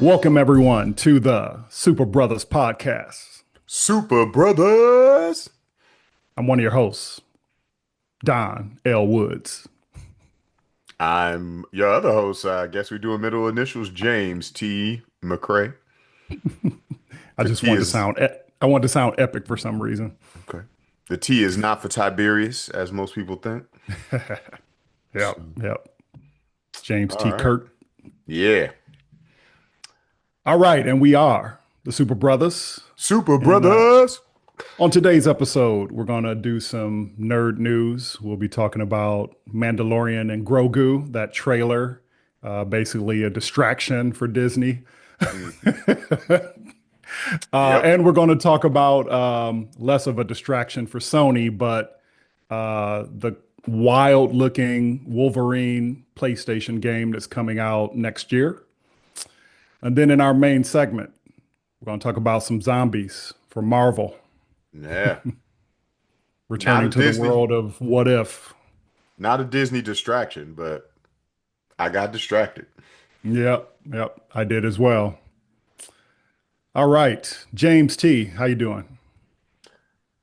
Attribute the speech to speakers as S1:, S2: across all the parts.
S1: Welcome, everyone, to the Super Brothers podcast.
S2: Super Brothers.
S1: I'm one of your hosts, Don L. Woods.
S2: I'm your other host. I guess we're doing middle initials. James T. McCrae.
S1: I
S2: The
S1: just
S2: T
S1: wanted to
S2: is
S1: sound, I wanted to sound epic for some reason.
S2: okay. The T is not for Tiberius, as most people think.
S1: Yep,
S2: So,
S1: yep. James
S2: all
S1: T.
S2: right.
S1: Kurt.
S2: Yeah.
S1: All right, and we are the Super Brothers.
S2: Super
S1: And
S2: Brothers.
S1: on today's episode, we're going to do some nerd news. We'll be talking about Mandalorian and Grogu, that trailer, basically a distraction for Disney.
S2: Mhm. Yep.
S1: And we're going to talk about less of a distraction for Sony, but the wild looking Wolverine PlayStation game that's coming out next year. And then in our main segment, we're going to talk about some zombies from Marvel
S2: Yeah. Not
S1: returning
S2: a
S1: to the
S2: Disney,
S1: world of what if.
S2: not a Disney distraction, but I got distracted.
S1: Yep, yep, I did as well. All right, James T, how you doing?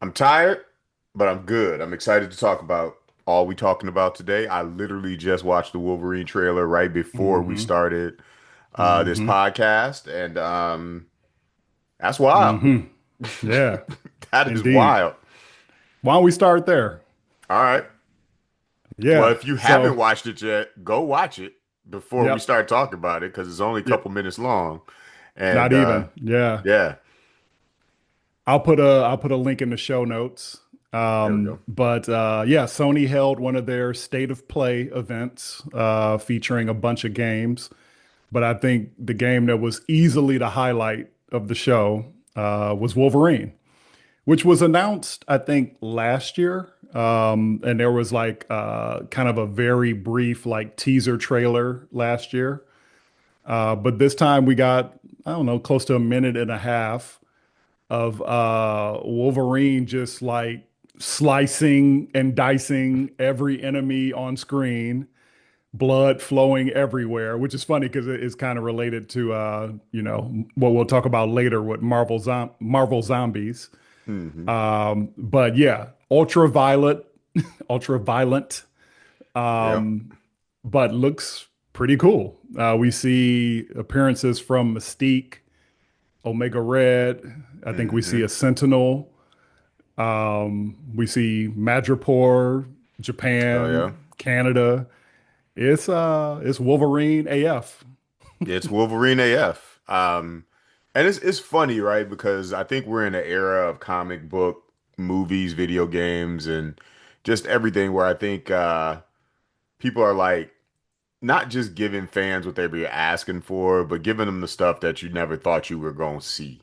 S2: I'm tired, but I'm good. I'm excited to talk about all we talking about today. I literally just watched the Wolverine trailer right before we
S1: Mm-hmm.
S2: started this
S1: Mm-hmm.
S2: podcast, and that's wild.
S1: Mm-hmm. Yeah,
S2: That is
S1: indeed.
S2: wild.
S1: Why don't we start there?
S2: All right. Well,
S1: Yeah.
S2: if you haven't
S1: So,
S2: watched it yet, go watch it before we
S1: yep.
S2: start talking about it because it's only a
S1: Yep.
S2: couple minutes long. And
S1: Not even. Yeah.
S2: yeah,
S1: I'll put a link in the show notes.
S2: there we go.
S1: But yeah, Sony held one of their state of play events featuring a bunch of games. But I think the game that was easily the highlight of the show was Wolverine, which was announced, I think, last year. And there was like kind of a very brief like teaser trailer last year. But this time we got, I don't know, close to a minute and a half of Wolverine just like slicing and dicing every enemy on screen, blood flowing everywhere, which is funny because it is kind of related to what we'll talk about later with Marvel Zombies.
S2: Hmm.
S1: But yeah, ultra violet, ultra violent,
S2: Yep.
S1: but looks pretty cool. We see appearances from Mystique, Omega Red. I think we see
S2: Hmm.
S1: a Sentinel. We see Madripoor,
S2: Oh yeah.
S1: Japan, Canada. It's Wolverine AF.
S2: It's Wolverine AF. And it's funny, right? Because I think we're in an era of comic book movies, video games, and just everything where I think people are like not just giving fans what they be asking for, but giving them the stuff that you never thought you were going to see.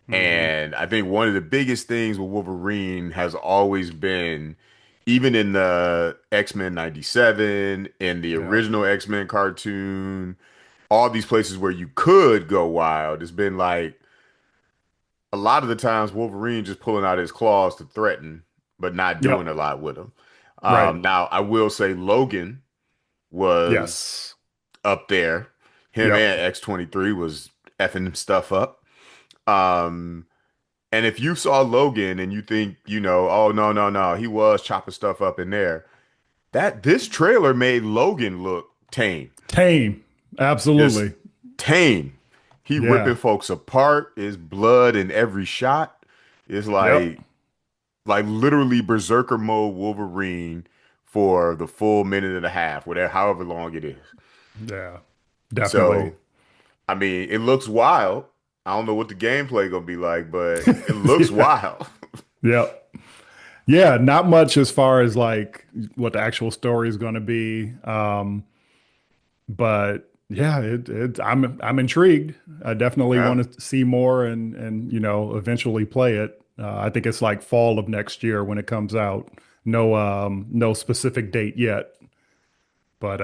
S1: Hmm.
S2: And I think one of the biggest things with Wolverine has always been, even in the X-Men 97, in the
S1: Yeah.
S2: original X-Men cartoon, all these places where you could go wild. It's been like a lot of the times Wolverine just pulling out his claws to threaten, but not doing
S1: Yep.
S2: a lot with them.
S1: Right.
S2: Now, I will say Logan was
S1: Yes.
S2: up there. Him
S1: Yep.
S2: and X-23 was effing stuff up. Um, and if you saw Logan and you think, oh no, no, no, he was chopping stuff up in there. This trailer made Logan look tame.
S1: Tame.
S2: Just
S1: Absolutely.
S2: tame. He
S1: Yeah.
S2: ripping folks apart. His blood in every shot. It's
S1: Yep.
S2: like literally berserker mode Wolverine for the full minute and a half, whatever, however long it is.
S1: Yeah. Definitely.
S2: So, I mean, it looks wild. I don't know what the gameplay gonna be like, but it looks
S1: Yeah.
S2: wild.
S1: Yep. Yeah. Not much as far as like what the actual story is going to be. But yeah, I'm intrigued. I definitely
S2: Yeah.
S1: want to see more and eventually play it. I think it's like fall of next year when it comes out. No specific date yet, but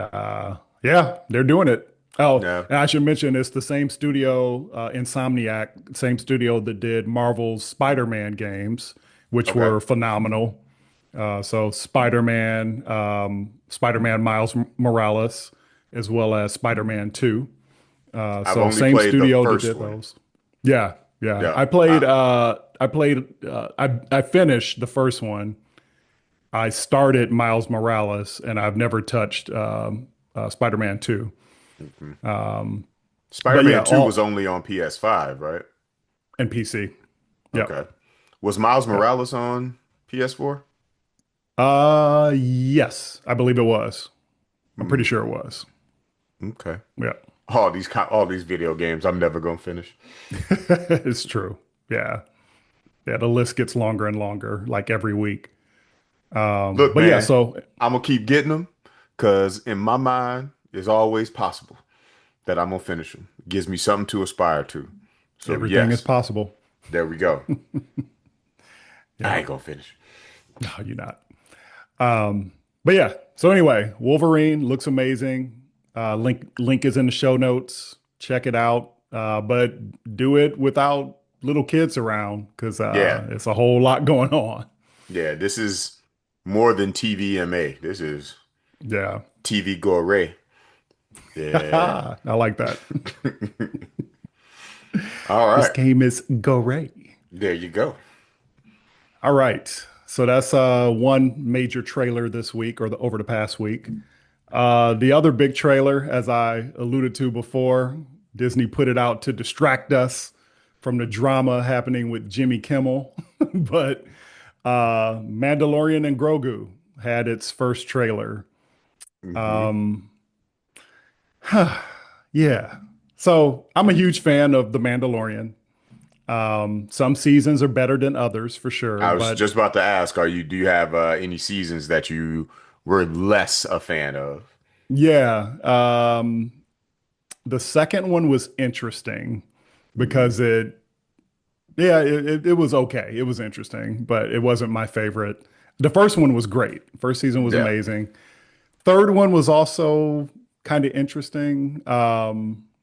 S1: yeah, they're doing it. Oh,
S2: Yeah.
S1: and I should mention it's the same studio, Insomniac, same studio that did Marvel's Spider-Man games, which
S2: Okay.
S1: were phenomenal. So Spider-Man Miles Morales, as well as Spider-Man 2.
S2: I've
S1: So
S2: only
S1: same
S2: played the
S1: studio that
S2: first
S1: did
S2: one.
S1: those. Yeah, yeah.
S2: Yeah.
S1: I finished the first one. I started Miles Morales, and I've never touched Spider-Man 2.
S2: Mhm.
S1: But yeah,
S2: Spider-Man 2 was
S1: all
S2: only on PS5, right?
S1: and PC. Yep,
S2: Okay. Was Miles
S1: yep.
S2: Morales on PS4?
S1: Yes, I believe it was. I'm pretty
S2: Hmm.
S1: sure it was.
S2: Okay.
S1: Yeah,
S2: All these video games I'm never gonna finish.
S1: it's true. Yeah, yeah. The list gets longer and longer, like every week.
S2: Look,
S1: But yeah,
S2: man,
S1: so
S2: I'm gonna keep getting them because in my mind, it's always possible that I'm gonna finish them. It gives me something to aspire to. So
S1: everything is
S2: yes,
S1: possible.
S2: there we go. I
S1: Yeah,
S2: ain't gonna finish.
S1: no, you're not. But yeah. So anyway, Wolverine looks amazing. Link is in the show notes. Check it out. But do it without little kids around because
S2: Yeah,
S1: it's a whole lot going on.
S2: yeah. This is more than TVMA. This is
S1: Yeah.
S2: TV Gore. Yeah.
S1: I like that.
S2: All
S1: This
S2: right.
S1: game is great.
S2: There you go.
S1: All right. So that's one major trailer this week or over the past week. The other big trailer, as I alluded to before, Disney put it out to distract us from the drama happening with Jimmy Kimmel. But Mandalorian and Grogu had its first trailer.
S2: Hmm.
S1: Yeah. So I'm a huge fan of The Mandalorian. Some seasons are better than others for sure,
S2: I was
S1: but
S2: just about to ask, do you have any seasons that you were less a fan of?
S1: yeah. The second one was interesting
S2: Mm,
S1: because it was okay. It was interesting, but it wasn't my favorite. The first one was great. First season was
S2: yeah.
S1: amazing. Third one was also kind of interesting.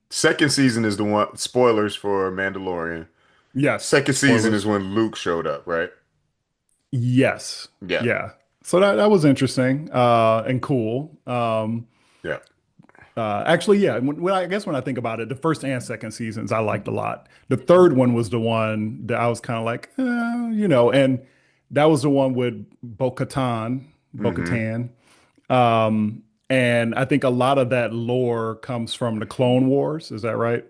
S2: Second season is the one, spoilers for Mandalorian.
S1: Yes,
S2: Second season is
S1: spoilers.
S2: when Luke showed up, right?
S1: Yes.
S2: Yeah.
S1: Yeah. So that was interesting and cool.
S2: Yeah.
S1: Actually, yeah. I guess when I think about it, the first and second seasons I liked a lot. The third one was the one that I was kind of like, and that was the one with Bo-Katan,
S2: Hmm.
S1: Bo-Katan. And I think a lot of that lore comes from the Clone Wars. Is that right?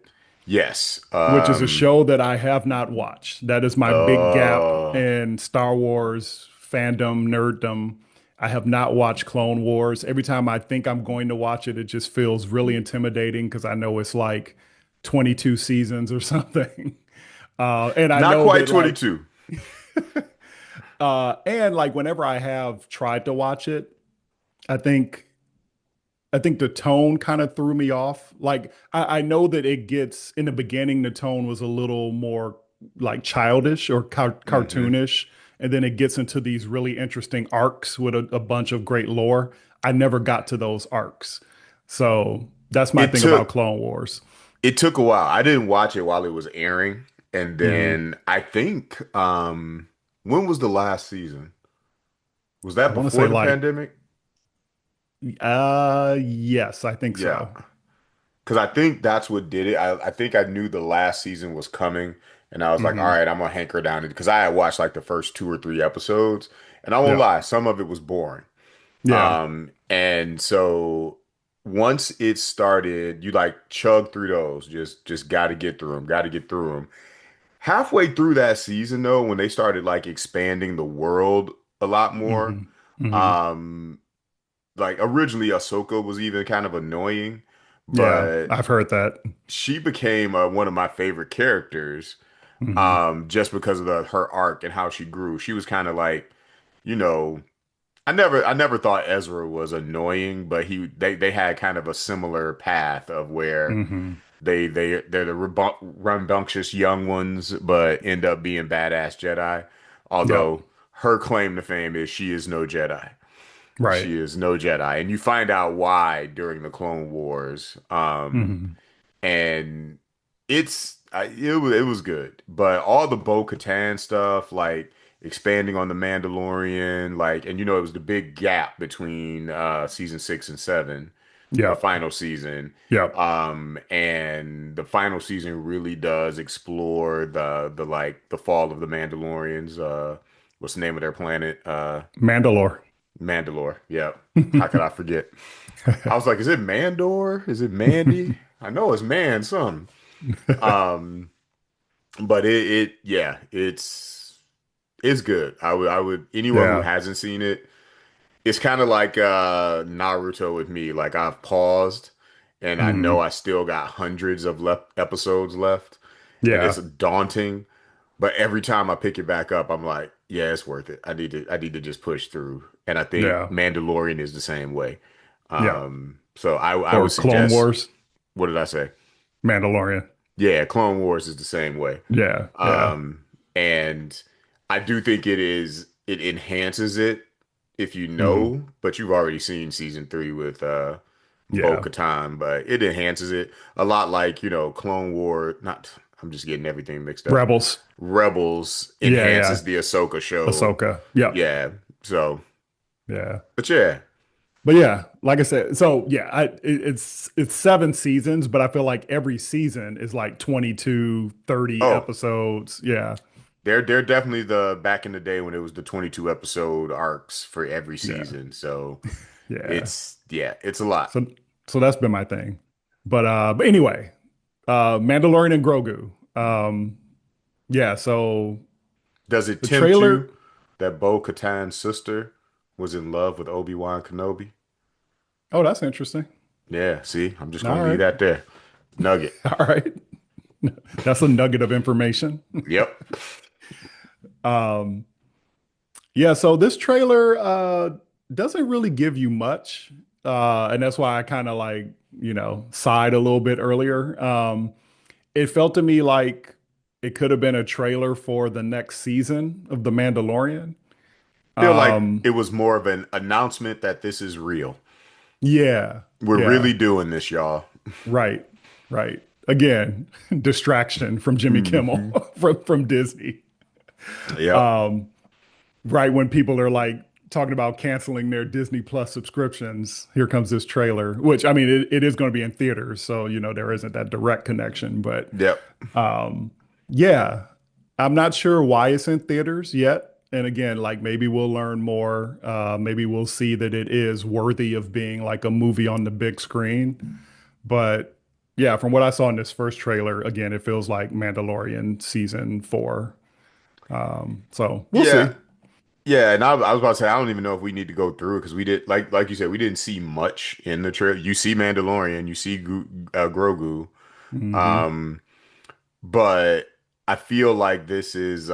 S2: Yes.
S1: Which is a show that I have not watched. That is my big gap
S2: Uh,
S1: in Star Wars fandom, nerddom. I have not watched Clone Wars. Every time I think I'm going to watch it, it just feels really intimidating because I know it's like 22 seasons or something. And I
S2: Not
S1: know
S2: quite
S1: that like,
S2: 22.
S1: and like whenever I have tried to watch it, I think I think the tone kind of threw me off. Like I know that it gets in the beginning, the tone was a little more like childish or
S2: Hmm.
S1: cartoonish, and then it gets into these really interesting arcs with a bunch of great lore. I never got to those arcs, so that's my
S2: It
S1: thing about
S2: took
S1: Clone Wars.
S2: it took a while. I didn't watch it while it was airing, and
S1: Hmm.
S2: then I think when was the last season? Was
S1: I
S2: that
S1: want to
S2: before
S1: say
S2: the
S1: like,
S2: pandemic?
S1: yes, I think
S2: Yeah.
S1: so.
S2: Because I think that's what did it. I think I knew the last season was coming, and I was like, all
S1: Hmm.
S2: right, I'm gonna hanker down it because I had watched like the first two or three episodes, and I won't
S1: Yeah,
S2: lie, some of it was boring.
S1: yeah,
S2: And so once it started, you like chug through those, just got to get through them, got to get through them. Halfway through that season, though, when they started like expanding the world a lot more,
S1: hmm hmm
S2: um, like originally Ahsoka was even kind of annoying,
S1: yeah.
S2: but
S1: I've heard that.
S2: she became one of my favorite characters
S1: Hmm
S2: just because of her arc and how she grew. She was kind of like, you know, I never thought Ezra was annoying, but they had kind of a similar path of where
S1: hmm
S2: they're the rambunctious young ones, but end up being badass Jedi.
S1: Yep.
S2: Although her claim to fame is she is no Jedi.
S1: Right.
S2: She is no Jedi, and you find out why during the Clone Wars.
S1: Hmm
S2: And it was good, but all the Bo-Katan stuff, like expanding on the Mandalorian, like, and it was the big gap between season 6 and 7. the
S1: Yep.
S2: final season.
S1: Yep.
S2: And the final season really does explore the like the fall of the Mandalorians. What's the name of their planet?
S1: Mandalore.
S2: Mandalore. Yep. How could I forget? I was like, is it Mandor? Is it Mandy? I know it's Man something. Um, but yeah, it's good. I would anyone who
S1: Yeah.
S2: hasn't seen it, it's kind of like Naruto with me. Like I've paused and I know
S1: Mhm.
S2: I still got hundreds of left episodes left and it's
S1: Yeah.
S2: daunting, but every time I pick it back up, I'm like, yeah, it's worth it. I need to just push through. And I think
S1: Yeah.
S2: Mandalorian is the same way.
S1: Yeah.
S2: So I
S1: Or
S2: would
S1: Clone
S2: suggest,
S1: Wars.
S2: what did I say?
S1: Mandalorian.
S2: Yeah, Clone Wars is the same way.
S1: Yeah. Yeah.
S2: Um, and I do think it enhances it if you
S1: Mhm.
S2: know, but you've already seen season three with
S1: Yeah.
S2: Bo-Katan, but it enhances it a lot like, Clone War, not I'm just getting everything mixed up.
S1: Rebels.
S2: Rebels
S1: Yeah. Yeah.
S2: enhances the Ahsoka show.
S1: Ahsoka. Yep.
S2: Yeah. So,
S1: Yeah.
S2: but yeah.
S1: But yeah, like I said, so yeah, it's 7 seasons, but I feel like every season is like 22, 30
S2: Oh,
S1: episodes. Yeah.
S2: they're definitely the back in the day when it was the 22 episode arcs for every
S1: Yeah.
S2: season. So
S1: Yeah.
S2: yeah, it's a lot.
S1: So so that's been my thing. But anyway, Mandalorian and Grogu. Yeah, so
S2: Does it
S1: the
S2: tempt you
S1: trailer,
S2: that Bo-Katan's sister was in love with Obi-Wan Kenobi?
S1: oh, that's interesting.
S2: Yeah, see, I'm just
S1: All
S2: gonna leave
S1: right.
S2: that there. Nugget.
S1: All right. That's a nugget of information.
S2: Yep.
S1: Um, yeah, so this trailer doesn't really give you much. And that's why I kind of like, sighed a little bit earlier. It felt to me like it could have been a trailer for the next season of The Mandalorian.
S2: Feel like
S1: Um,
S2: it was more of an announcement that this is real.
S1: yeah,
S2: We're
S1: yeah,
S2: really doing this, y'all.
S1: right, right. Again, distraction from Jimmy Kimmel
S2: Hmm.
S1: from Disney.
S2: Yep.
S1: Right when people are like talking about canceling their Disney Plus subscriptions, here comes this trailer, which I mean, it is going to be in theaters. So, there isn't that direct connection. But
S2: Yep.
S1: yeah, I'm not sure why it's in theaters yet. And again, like maybe we'll learn more. Maybe we'll see that it is worthy of being like a movie on the big screen. But yeah, from what I saw in this first trailer, again, it feels like Mandalorian season four. So we'll
S2: Yeah.
S1: see.
S2: Yeah, and I was about to say I don't even know if we need to go through it because we did like you said we didn't see much in the trailer. You see Mandalorian, you see Grogu,
S1: Hmm.
S2: um, but I feel like this is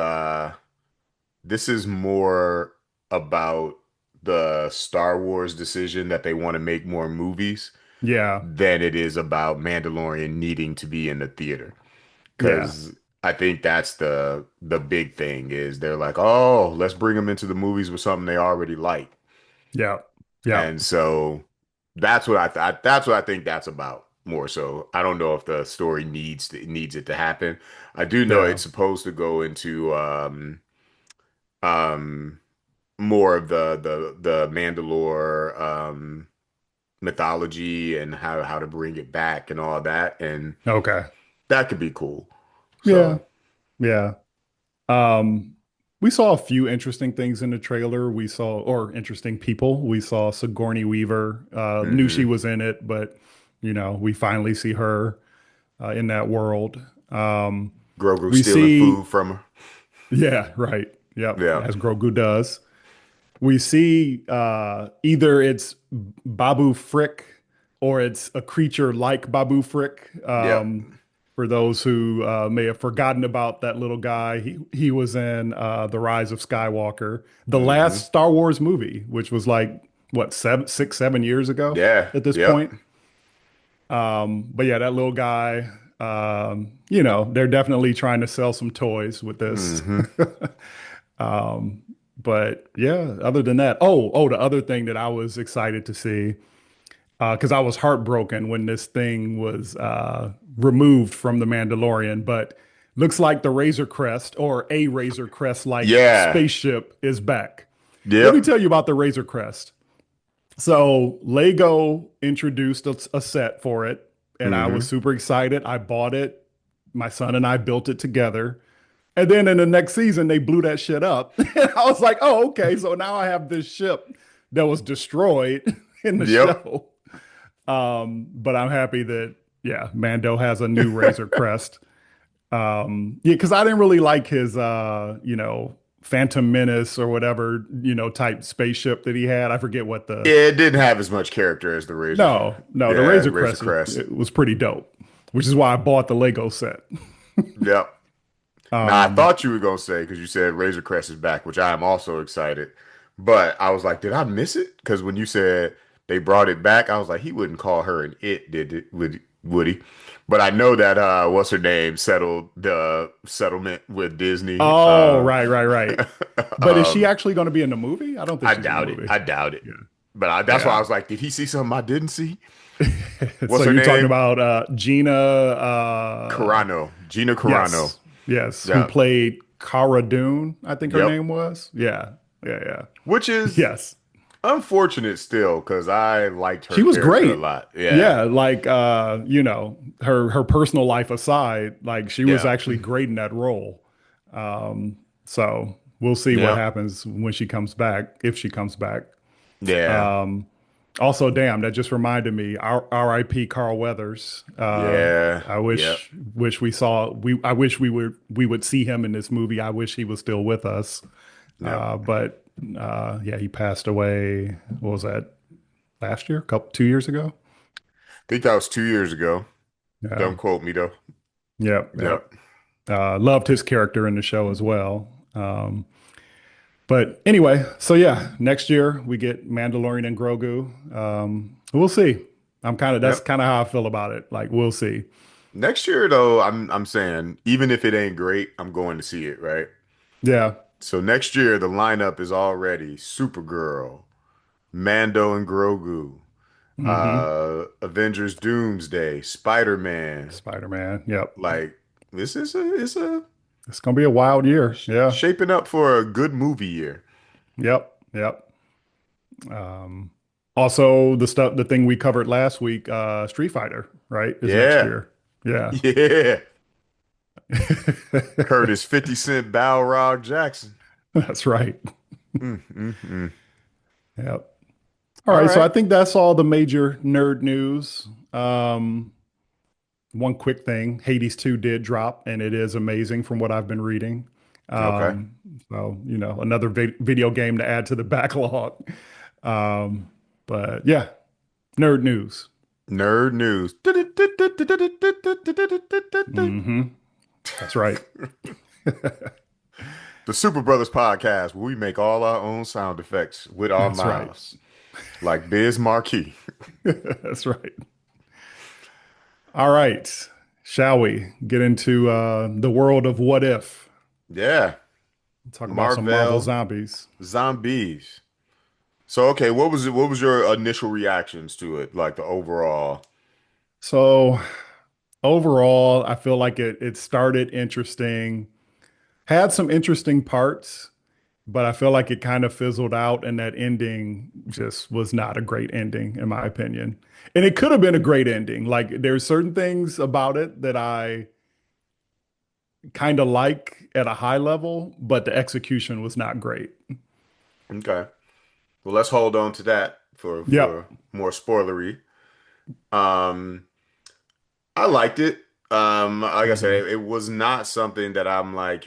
S2: more about the Star Wars decision that they want to make more movies
S1: Yeah.
S2: than it is about Mandalorian needing to be in the theater.
S1: Yeah.
S2: Because I think that's the big thing is they're like, oh, let's bring them into the movies with something they already like.
S1: Yeah. Yeah.
S2: And so that's what I think that's about more so. I don't know if the story needs it to happen. I do know
S1: Yeah.
S2: it's supposed to go into um more of the Mandalore mythology and how to bring it back and all that, and
S1: Okay.
S2: that could be cool.
S1: Yeah.
S2: So,
S1: Yeah. Um, we saw a few interesting things in the trailer. Or interesting people. We saw Sigourney Weaver. Knew she
S2: hmm
S1: was in it, but we finally see her in that world.
S2: Grogu
S1: We
S2: stealing
S1: see,
S2: food from her.
S1: yeah, right. Yep,
S2: Yeah.
S1: as Grogu does. We see either it's Babu Frick or it's a creature like Babu Frick.
S2: Yep.
S1: For those who may have forgotten about that little guy, he was in The Rise of Skywalker, the
S2: hmm
S1: last Star Wars movie, which was like what 7 6 7 years ago
S2: Yeah.
S1: at this
S2: Yep.
S1: point. But yeah, that little guy. They're definitely trying to sell some toys with this.
S2: hmm
S1: But yeah, other than that, the other thing that I was excited to see, because I was heartbroken when this thing was removed from the Mandalorian, but looks like the Razor Crest or a Razor Crest like
S2: Yeah.
S1: spaceship is back. Let me
S2: Yep.
S1: tell you about the Razor Crest. So Lego introduced a set for it, and I was
S2: Hmm.
S1: super excited. I bought it. My son and I built it together. And then in the next season, they blew that shit up. And I was like, oh, okay. So now I have this ship that was destroyed in the
S2: Yep.
S1: show. But I'm happy that, yeah, Mando has a new Razor Crest. Yeah, because I didn't really like his, Phantom Menace or whatever, type spaceship that he had. I forget what the,
S2: Yeah, it didn't have as much character as the Razor.
S1: no, the
S2: Yeah,
S1: Razor
S2: Razor
S1: Crest was,
S2: Crest.
S1: it was pretty dope, which is why I bought the Lego set.
S2: Yep. Now I
S1: Um,
S2: thought you were gonna say because you said Razor Crest is back, which I am also excited. But I was like, did I miss it? Because when you said they brought it back, I was like, he wouldn't call her an it, did it? Would he? But I know that what's her name settled the settlement with Disney.
S1: oh, right, right, right. But is she
S2: Um,
S1: actually going to be in the movie? I don't think
S2: I
S1: she's in the
S2: doubt it.
S1: movie.
S2: I doubt it.
S1: Yeah.
S2: But that's why I
S1: Yeah.
S2: was like, did he see something I didn't see?
S1: So
S2: What's her
S1: you're talking
S2: name?
S1: about Gina,
S2: Carano. Gina Carano.
S1: yes, yes, who
S2: Yeah.
S1: played Cara Dune, I think her
S2: Yep.
S1: name was. Yeah, yeah, yeah.
S2: Which is
S1: Yes.
S2: unfortunate still, because I liked her
S1: She was
S2: character a
S1: great.
S2: lot. Yeah.
S1: Yeah, like her personal life aside, like she was
S2: Yeah.
S1: actually great in that role. So we'll see what
S2: Yeah.
S1: happens when she comes back, if she comes back.
S2: Yeah.
S1: Also, damn, that just reminded me, R.I.P. Carl Weathers.
S2: Yeah.
S1: I
S2: Yep.
S1: wish I wish we would see him in this movie. I wish he was still with us.
S2: Yep.
S1: But yeah, he passed away. What was that? Last year? 2 years ago?
S2: I think that was 2 years ago.
S1: Yeah.
S2: Don't quote me though.
S1: Yep. Yep.
S2: Yep.
S1: Loved his character in the show as well. But anyway, so yeah, next year we get Mandalorian and Grogu. We'll see. That's
S2: Yep.
S1: kind of how I feel about it. Like we'll see.
S2: Next year though, I'm saying, even if it ain't great, I'm going to see it, right?
S1: Yeah.
S2: So next year the lineup is already Supergirl, Mando and Grogu,
S1: Hmm.
S2: Avengers Doomsday, Spider-Man.
S1: Spider-Man. Yep.
S2: Like this is a it's a
S1: It's gonna be a wild year. Yeah.
S2: shaping up for a good movie year.
S1: Yep. Yep. Also, the thing we covered last week, Street Fighter, right, is next
S2: Yeah.
S1: year. Yeah.
S2: Yeah. Curtis 50 Cent Balrog Jackson.
S1: That's right.
S2: Mm, mm, mm.
S1: Yep. All
S2: All
S1: right. So I
S2: right.
S1: think that's all the major nerd news. Um, One quick thing, Hades 2 did drop, and it is amazing from what I've been reading.
S2: Okay.
S1: Um, so, another video game to add to the backlog. Um, but yeah, nerd news.
S2: Nerd news.
S1: Hmm. That's right.
S2: The Super Brothers podcast, where we make all our own sound effects with our
S1: That's right.
S2: mouths, like Biz Marquee.
S1: That's right. All right. Shall we get into the world of what if?
S2: Yeah.
S1: Talk about some Marvel
S2: Marvell
S1: Zombies.
S2: Zombies. So, okay, what was it? What was your initial reactions to it? Like the overall.
S1: So overall, I feel like it started interesting, had some interesting parts, but I feel like it kind of fizzled out, and that ending just was not a great ending, in my opinion. And it could have been a great ending. Like there's certain things about it that I kind of like at a high level, but the execution was not great.
S2: Okay. Well, let's hold on to that for
S1: Yep.
S2: more spoilery. Um, I liked it. Like I said,
S1: Hmm.
S2: it was not something that I'm like,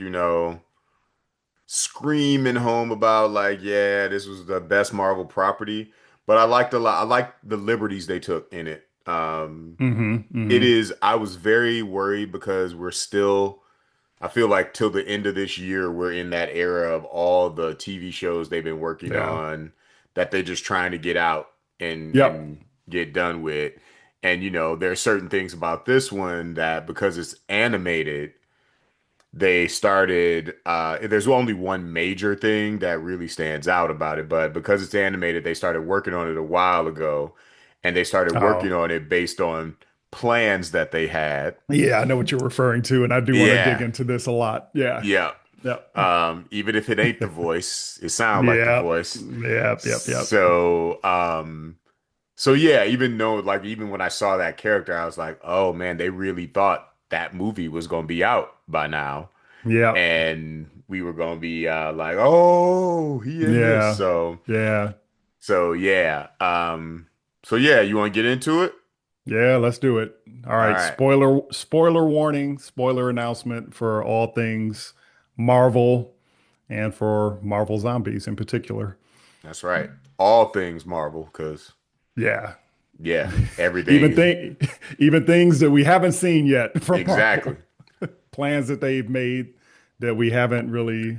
S2: screaming home about like, yeah, this was the best Marvel property. But I liked a lot. I liked the liberties they took in it.
S1: Hmm.
S2: It
S1: Hmm.
S2: is, I was very worried because we're still, I feel like till the end of this year, we're in that era of all the TV shows they've been working
S1: Yeah.
S2: on that they're just trying to get out
S1: Yep.
S2: and get done with. And there are certain things about this one that because it's animated, they started there's only one major thing that really stands out about it, but because it's animated, they started working on it a while ago, and they started working
S1: Oh,
S2: on it based on plans that they had.
S1: yeah, I know what you're referring to, and I do want to dig
S2: Yeah.
S1: into this a lot. Yeah.
S2: Yeah.
S1: Yep.
S2: Even if it ain't the voice, it sounds like the
S1: Yep.
S2: voice.
S1: Yep.
S2: So yeah, even though like even when I saw that character, I was like, oh man, they really thought that movie was gonna be out by now,
S1: Yep.
S2: and we were gonna be like, oh, he in this.
S1: Yeah. Yeah.
S2: So yeah, so yeah, you want to get into it?
S1: Yeah, let's do it. All
S2: All
S1: right,
S2: right,
S1: spoiler warning, spoiler announcement for all things Marvel and for Marvel Zombies in particular.
S2: that's right. All things Marvel, because
S1: Yeah.
S2: yeah,
S1: Even
S2: everything's
S1: thing even things that we haven't seen yet from
S2: exactly.
S1: Marvel. Plans that they've made that we haven't really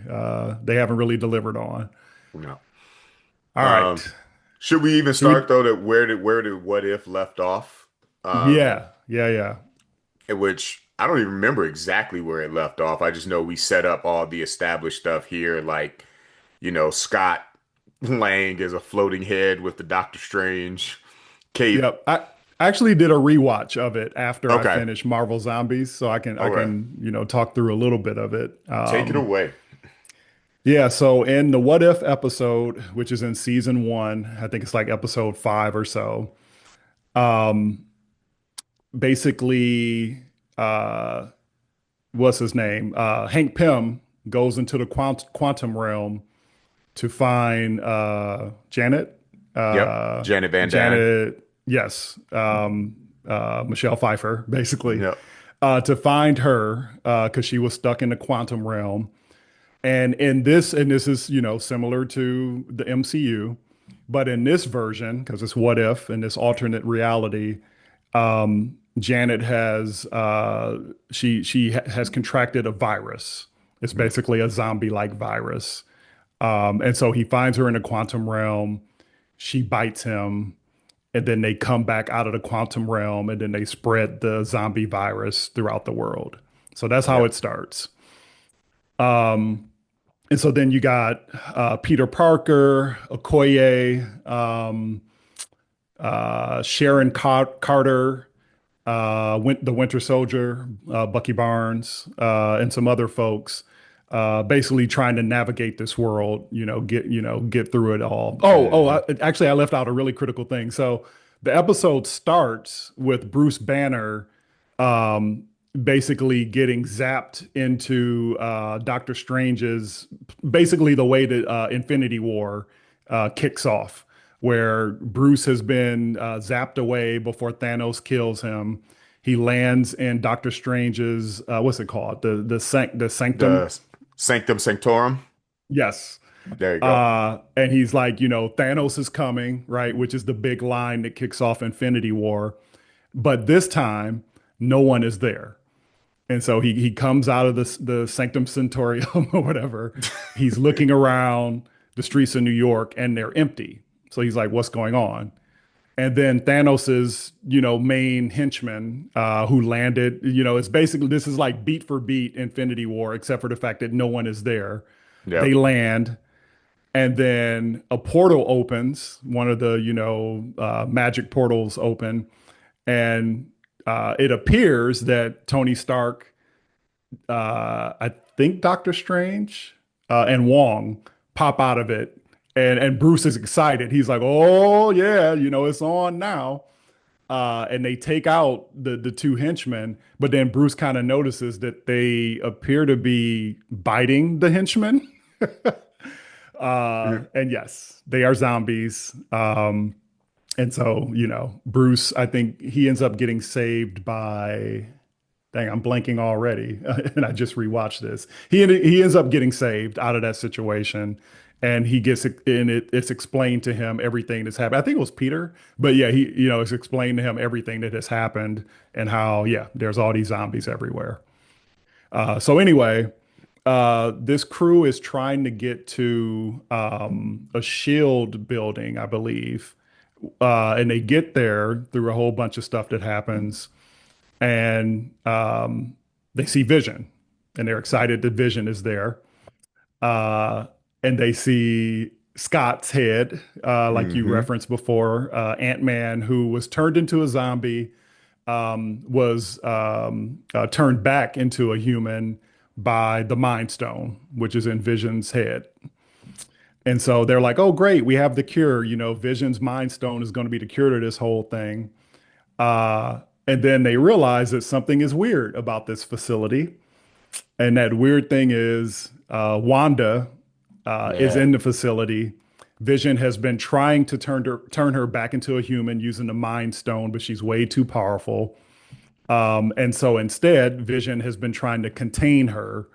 S1: they haven't really delivered on.
S2: No.
S1: All right.
S2: Um, should we even
S1: Should
S2: start
S1: we
S2: though that where did What If left off?
S1: Yeah. Yeah, yeah.
S2: In which I don't even remember exactly where it left off. I just know we set up all the established stuff here, like, Scott Lang is a floating head with the Doctor Strange cape.
S1: Yep. I actually did a rewatch of it after I
S2: Okay.
S1: finished Marvel Zombies, so I
S2: Okay.
S1: can, talk through a little bit of it.
S2: Take it away.
S1: Yeah, so in the What If episode, which is in season one, I think it's like episode five or so, basically, uh, what's his name? Hank Pym goes into the quantum realm to find Janet.
S2: Yep.
S1: Uh,
S2: Janet Van Dyne.
S1: Janet, yes, Michelle Pfeiffer, basically,
S2: Yep.
S1: to find her because she was stuck in the quantum realm. And this is, similar to the MCU, but in this version, because it's what if in this alternate reality, Janet has has contracted a virus. It's basically a zombie-like virus. And so he finds her in the quantum realm. She bites him, and then they come back out of the quantum realm, and then they spread the zombie virus throughout the world. So that's how it
S2: Yep.
S1: starts. And so then you got Peter Parker, Okoye, Sharon Carter, the Winter Soldier, Bucky Barnes, and some other folks, basically trying to navigate this world. Get through it all.
S2: Hmm.
S1: Actually, I left out a really critical thing. So the episode starts with Bruce Banner um, basically getting zapped into Doctor Strange's, basically the way that Infinity War kicks off, where Bruce has been zapped away before Thanos kills him. He lands in Doctor Strange's what's it called? The sanctum.
S2: The Sanctum Sanctorum.
S1: Yes.
S2: There you go.
S1: And he's like, Thanos is coming, right? Which is the big line that kicks off Infinity War. But this time, no one is there. And so he comes out of the Sanctum Centurium or whatever. He's looking around the streets of New York and they're empty. So he's like, what's going on? And then Thanos's, main henchman, who landed, it's basically this is like beat for beat Infinity War, except for the fact that no one is there. They
S2: Yep.
S1: land, and then a portal opens, one of the, magic portals open, and it appears that Tony Stark, I think Doctor Strange, and Wong pop out of it, and Bruce is excited. He's like, "Oh yeah, it's on now." And they take out the two henchmen, but then Bruce kind of notices that they appear to be biting the henchmen. And yes, they are zombies. And so, Bruce, I think he ends up getting saved by, dang, I'm blanking already. And I just rewatched this. He ends up getting saved out of that situation. And he gets it, and it's explained to him everything that's happened. I think it was Peter, but yeah, it's explained to him everything that has happened and how, yeah, there's all these zombies everywhere. So anyway, this crew is trying to get to a shield building, I believe. And they get there through a whole bunch of stuff that happens, and they see Vision, and they're excited that Vision is there. Uh, and they see Scott's head, like you
S2: Hmm.
S1: referenced before, Ant-Man, who was turned into a zombie, was turned back into a human by the Mind Stone, which is in Vision's head. And so they're like, "Oh, great, we have the cure. You know, Vision's Mind Stone is going to be the cure to this whole thing." And then they realize that something is weird about this facility. And that weird thing is Wanda is
S2: Yeah.
S1: in the facility. Vision has been trying to turn her back into a human using the Mind Stone, but she's way too powerful. And so instead, Vision has been trying to contain her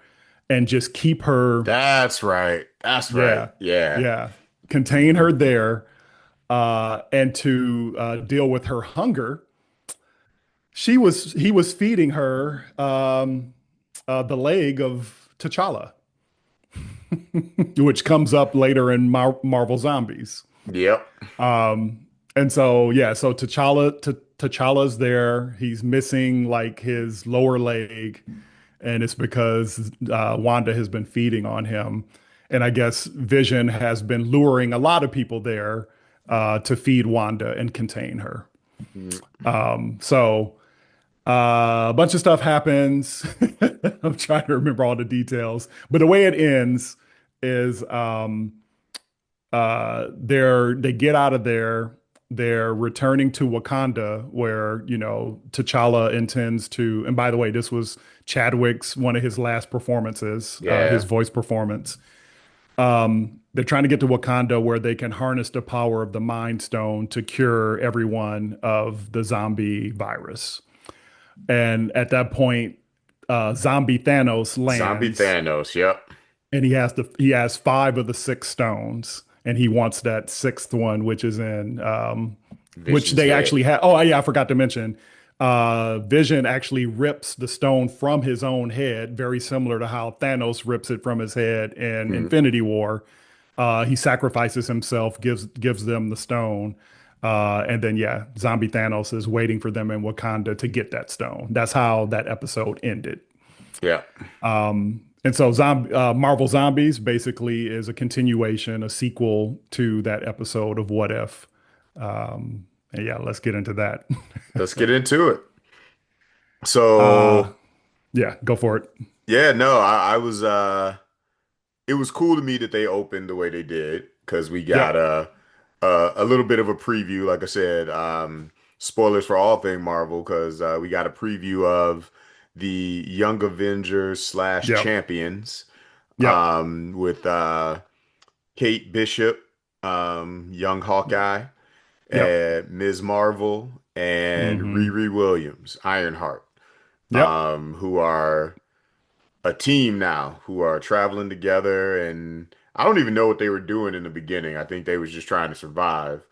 S1: and just keep her,
S2: That's right. That's right.
S1: yeah,
S2: Yeah.
S1: yeah, contain her there. And to deal with her hunger, he was feeding her the leg of T'Challa, which comes up later in Marvel Zombies.
S2: Yep.
S1: And so yeah, so T'Challa's there. He's missing like his lower leg, and it's because Wanda has been feeding on him. And I guess Vision has been luring a lot of people there to feed Wanda and contain her.
S2: Mm.
S1: So a bunch of stuff happens. I'm trying to remember all the details, but the way it ends is they get out of there. They're returning to Wakanda, where T'Challa intends to. And by the way, this was Chadwick's one of his last performances, his
S2: Yeah.
S1: voice performance. They're trying to get to Wakanda, where they can harness the power of the Mind Stone to cure everyone of the zombie virus. And at that point, zombie Thanos
S2: Zombie
S1: lands,
S2: Thanos. Yep.
S1: and he has five of the six stones, and he wants that sixth one, which is in which
S2: Vision's
S1: they
S2: head.
S1: actually have. Oh yeah, I forgot to mention. Vision actually rips the stone from his own head, very similar to how Thanos rips it from his head in
S2: Mhm.
S1: Infinity War. He sacrifices himself, gives them the stone, and then yeah, Zombie Thanos is waiting for them in Wakanda to get that stone. That's how that episode ended.
S2: Yeah.
S1: And so Marvel Zombies basically is a continuation, a sequel to that episode of What If. And yeah, let's get into that.
S2: Let's get into it.
S1: Uh,
S2: So,
S1: yeah, go for it.
S2: yeah, no, I was it was cool to me that they opened the way they did because we got
S1: Yep,
S2: a little bit of a preview, like I said, spoilers for all thing Marvel because we got a preview of the Young Avengers slash
S1: yep,
S2: Champions
S1: yep,
S2: with Kate Bishop, Young Hawkeye,
S1: yep,
S2: Ms. Marvel, and
S1: hmm
S2: Riri Williams, Ironheart,
S1: yep.
S2: who are a team now, who are traveling together. And I don't even know what they were doing in the beginning. I think they was just trying to survive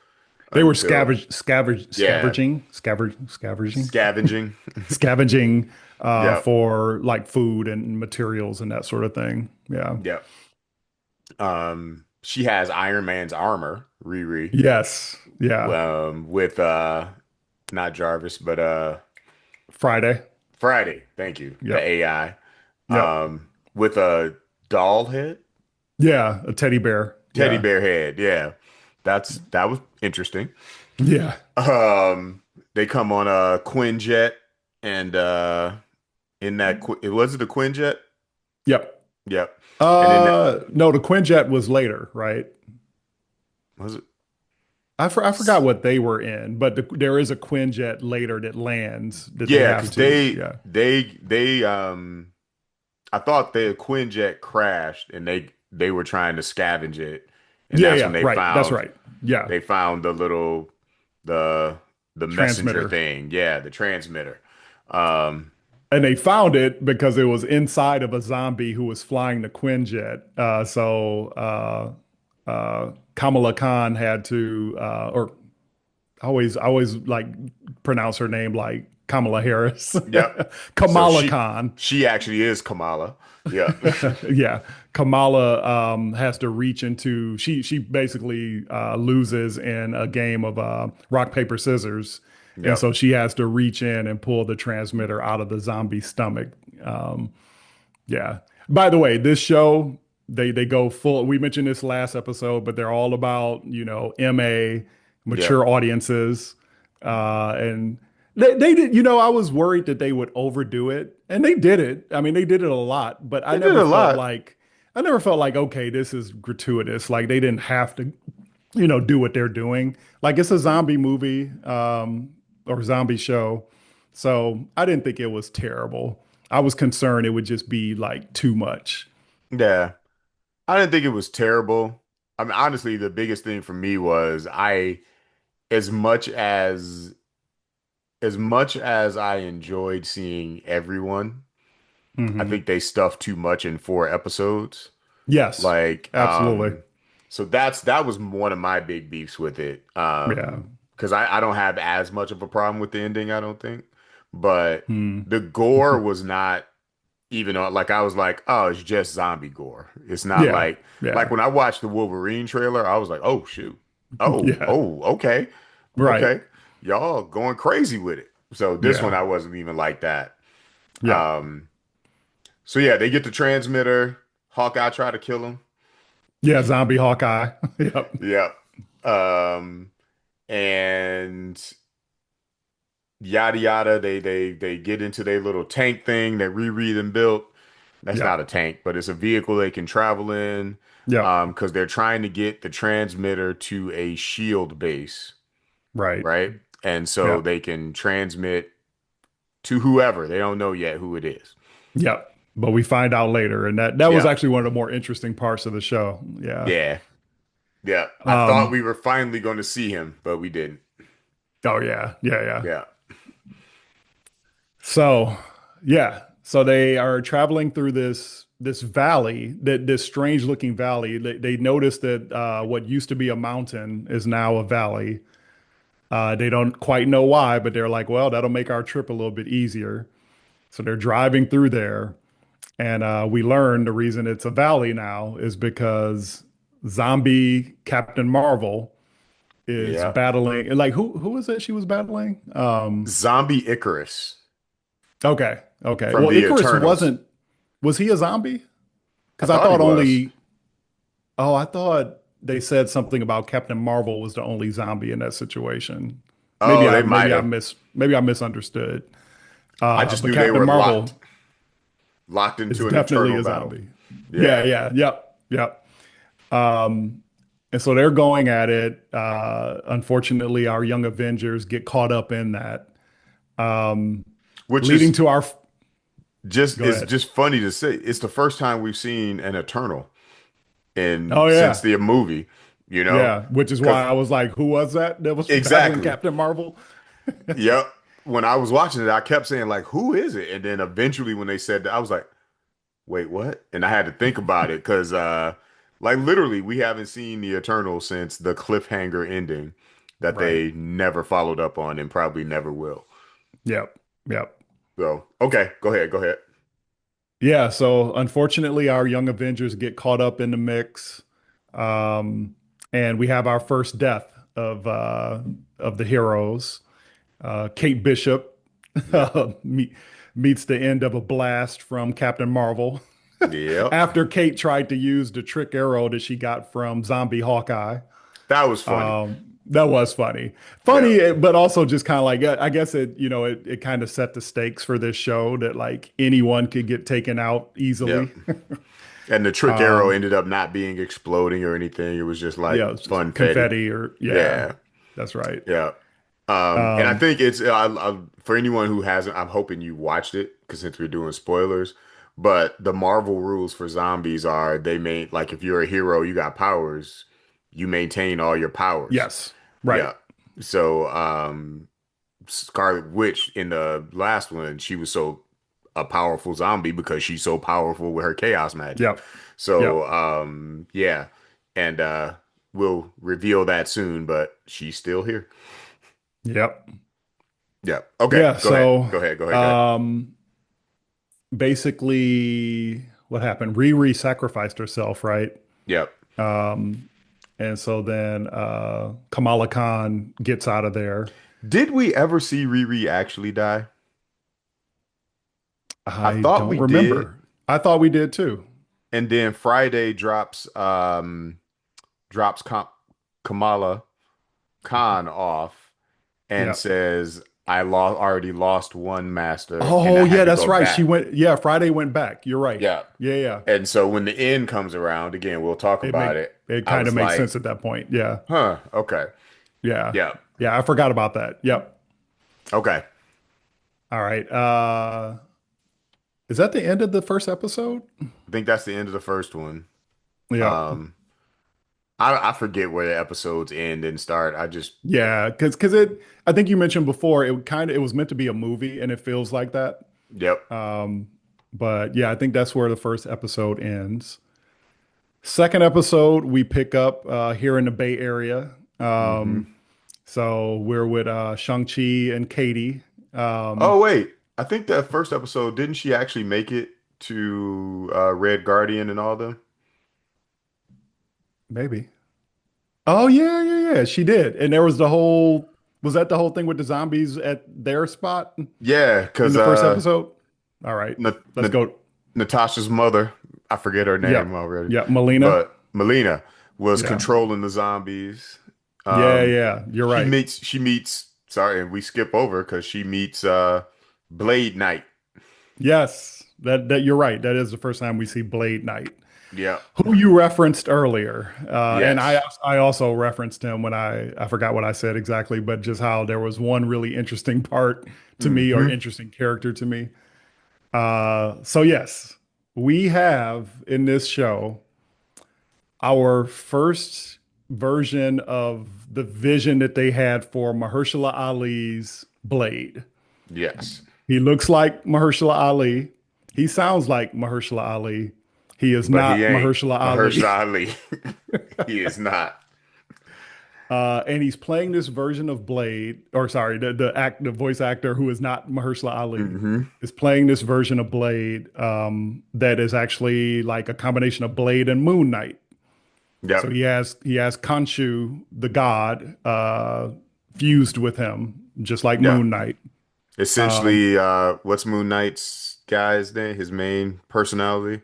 S1: They were
S2: until, yeah,
S1: scavenging,
S2: scavenging.
S1: scavenging
S2: Yep,
S1: for like food and materials and that sort of thing. Yeah.
S2: yep. She has Iron Man's armor, Riri,
S1: Yes. Yeah.
S2: with not Jarvis, but
S1: Friday.
S2: Friday. Thank you, the
S1: Yep.
S2: AI,
S1: Yep.
S2: with a doll head,
S1: Yeah. A teddy bear.
S2: teddy
S1: Yeah.
S2: bear head. Yeah, that was interesting.
S1: Yeah.
S2: They come on a Quinjet, and in that was it a Quinjet?
S1: Yep.
S2: Yep. And then
S1: No, the Quinjet was later, right?
S2: was it?
S1: I forgot what they were in, but there is a Quinjet later that lands that they
S2: Yeah,
S1: have
S2: because
S1: to. Yeah.
S2: they I thought the Quinjet crashed and they were trying to scavenge it, and
S1: Yeah.
S2: that's when
S1: Yeah. Right. That's right. Yeah.
S2: they found the the messenger
S1: Transmitter.
S2: thing. Yeah, the transmitter. Um,
S1: And they found it because it was inside of a zombie who was flying the Quinjet. Kamala Khan had to, or I always like pronounce her name like Kamala Harris,
S2: yep. So
S1: Kamala Khan.
S2: she actually is Kamala. Yeah.
S1: Yeah, Kamala has to reach into. She basically loses in a game of rock paper scissors, and
S2: Yep.
S1: so she has to reach in and pull the transmitter out of the zombie stomach. Um, yeah. By the way, this show they go full. We mentioned this last episode, but they're all about MA
S2: Yep.
S1: mature audiences, and They did, I was worried that they would overdo it, and they did it. I mean, they did it a lot, but
S2: They did a lot.
S1: I never felt like, okay, this is gratuitous. Like they didn't have to, do what they're doing. Like it's a zombie movie, or zombie show. So I didn't think it was terrible. I was concerned it would just be like too much.
S2: Yeah. I didn't think it was terrible. I mean, honestly, the biggest thing for me was as much as I enjoyed seeing everyone, I
S1: Hmm.
S2: think they stuffed too much in 4 episodes.
S1: Yes,
S2: Like,
S1: absolutely.
S2: so that was one of my big beefs with it.
S1: Yeah.
S2: Because I don't have as much of a problem with the ending, I don't think. But
S1: Hmm.
S2: the gore was not even like I was like, oh, it's just zombie gore. It's not
S1: Yeah.
S2: like
S1: Yeah.
S2: when I watched the Wolverine trailer, I was like, oh shoot.
S1: Yeah.
S2: Okay.
S1: Right.
S2: Okay. Y'all going crazy with it. So this one
S1: Yeah.
S2: I wasn't even like that.
S1: Yeah.
S2: Um, so yeah, they get the transmitter. Hawkeye try to kill him.
S1: Yeah. Zombie Hawkeye. Yep.
S2: Yep. Um, and yada yada. They get into their little tank thing that Riri them built. That's not
S1: Yep.
S2: a tank, but it's a vehicle they can travel in.
S1: Yep.
S2: Because they're trying to get the transmitter to a shield base,
S1: Right.
S2: right? And so
S1: Yep.
S2: they can transmit to whoever. They don't know yet who it is.
S1: Yep. But we find out later, and that was
S2: Yeah.
S1: actually one of the more interesting parts of the show. Yeah.
S2: Yeah. Yeah. I thought
S1: Um.
S2: we were finally going to see him, but we didn't.
S1: Oh yeah. Yeah. Yeah.
S2: Yeah.
S1: So, yeah. So they are traveling through this valley, this strange looking valley. They notice that what used to be a mountain is now a valley. They don't quite know why, but they're like, well, that'll make our trip a little bit easier. So they're driving through there, and we learn the reason it's a valley now is because zombie Captain Marvel is
S2: Yeah.
S1: battling. Like who was it she was battling?
S2: Zombie Icarus
S1: Okay, okay.
S2: from
S1: Well,
S2: the
S1: Icarus
S2: Eternals.
S1: wasn't. Was he a zombie?
S2: I
S1: Because I
S2: thought he
S1: thought
S2: was.
S1: only. Oh, I thought they said something about Captain Marvel was the only zombie in that situation.
S2: Oh, they might have.
S1: Maybe I misunderstood.
S2: I just
S1: But
S2: knew they
S1: Captain
S2: were locked,
S1: Marvel
S2: locked
S1: is
S2: into an
S1: definitely
S2: eternal
S1: a
S2: battle.
S1: zombie. Yeah,
S2: Yeah.
S1: yeah, yep, yep. And so they're going at it. Unfortunately, our young Avengers get caught up in that,
S2: Which
S1: leading
S2: is
S1: to our.
S2: just
S1: Go
S2: is
S1: ahead.
S2: just funny to say. It's the first time we've seen an Eternal in
S1: Oh
S2: since
S1: yeah,
S2: the movie, you know?
S1: yeah. Which is why
S2: Because
S1: I was like, "Who was that was battling
S2: exactly.
S1: Captain Marvel?"
S2: Yep. When I was watching it, I kept saying like, "Who is it?" And then eventually, when they said that, I was like, "Wait, what?" And I had to think about it because, like, literally, we haven't seen the Eternal since the cliffhanger ending that
S1: Right.
S2: they never followed up on and probably never will.
S1: Yep. Yep.
S2: So, okay, go ahead, go ahead.
S1: Yeah. So unfortunately, our young Avengers get caught up in the mix, um, and we have our first death of the heroes. Kate Bishop
S2: Yep.
S1: meet, meets the end of a blast from Captain Marvel
S2: Yep.
S1: after Kate tried to use the trick arrow that she got from Zombie Hawkeye.
S2: That was funny.
S1: That was funny.
S2: Yeah.
S1: Funny, but also just kind of like, I guess it kind of set the stakes for this show that like anyone could get taken out easily.
S2: Yep. And the trick arrow ended up not being exploding or anything. It was just like
S1: Yeah, it's just
S2: funfetti.
S1: confetti or yeah,
S2: Yeah.
S1: that's right.
S2: Yeah. And I
S1: Um,
S2: think it's for anyone who hasn't, I'm hoping you watched it because since we're doing spoilers. But the Marvel rules for zombies are they main like if you're a hero, you got powers, you maintain all your powers.
S1: yes, right.
S2: Yeah. So Scarlet Witch in the last one, she was so a powerful zombie because she's so powerful with her chaos magic.
S1: Yep,
S2: So
S1: yep,
S2: yeah. And we'll reveal that soon, but she's still here.
S1: yep.
S2: Yeah. Okay.
S1: Yeah,
S2: Go ahead.
S1: so
S2: Go ahead. Go ahead. Go ahead.
S1: um basically what happened? Riri sacrificed herself, right?
S2: Yep.
S1: And so then Kamala Khan gets out of there.
S2: Did we ever see Riri actually die? I
S1: I
S2: thought
S1: don't
S2: we did.
S1: remember. I thought we did too.
S2: And then Friday drops Kamala Khan off and
S1: Yep.
S2: says, already lost one master, and
S1: Oh
S2: I had
S1: yeah,
S2: to
S1: that's
S2: go
S1: right. She
S2: back.
S1: went. Yeah, Friday went back. You're right.
S2: Yeah.
S1: Yeah, yeah.
S2: And so when the end comes around, again, we'll talk
S1: It
S2: about
S1: make
S2: it.
S1: it
S2: I
S1: kind of
S2: was
S1: makes
S2: like,
S1: sense at that point. Yeah,
S2: huh, okay.
S1: yeah,
S2: Yeah.
S1: yeah. I forgot about that. Yep.
S2: Okay.
S1: All right. Is that the end of the first episode?
S2: I think that's the end of the first one.
S1: Yep.
S2: Um, I forget where the episodes end and start. I just,
S1: Yeah, because it. I think you mentioned before it was meant to be a movie, and it feels like that.
S2: yep.
S1: Um, but yeah, I think that's where the first episode ends. Second episode, we pick up here in the Bay Area.
S2: Hmm.
S1: So we're with Shang-Chi and Katie. Um,
S2: Oh, wait. I think that first episode, didn't she actually make it to Red Guardian and all them?
S1: maybe. Oh yeah, yeah, yeah. She did. And there was the whole was that the whole thing with the zombies at their spot
S2: Yeah,
S1: in
S2: because
S1: the first episode? All right.
S2: Na
S1: Let's
S2: Na
S1: go.
S2: Natasha's mother, I forget her name
S1: Yep.
S2: already,
S1: Yep. Melina.
S2: but Melina was
S1: Yeah.
S2: controlling the zombies.
S1: Yeah,
S2: Um,
S1: yeah. You're right.
S2: she meets, sorry, and we skip over because she meets Blade Knight.
S1: Yes. That you're right. That is the first time we see Blade Knight,
S2: Yeah.
S1: who you referenced earlier. And
S2: Yes.
S1: I also referenced him when I forgot what I said exactly, but just how there was one really interesting part to me or
S2: Hmm.
S1: interesting character to me. So yes, we have in this show our first version of the vision that they had for Mahershala Ali's Blade.
S2: Yes.
S1: He looks like Mahershala Ali. He sounds like Mahershala Ali. He is
S2: But he
S1: not
S2: ain't
S1: Mahershala Ali.
S2: Mahershala Ali. He is not.
S1: And he's playing this version of Blade, or sorry, the voice actor who is not Mahershala Ali
S2: Hmm.
S1: is playing this version of Blade that is actually like a combination of Blade and Moon Knight. So
S2: Yep.
S1: he has Khonshu, the god, fused with him, just like
S2: Yeah.
S1: Moon Knight. Um,
S2: Essentially, what's Moon Knight's guy's name? His main personality?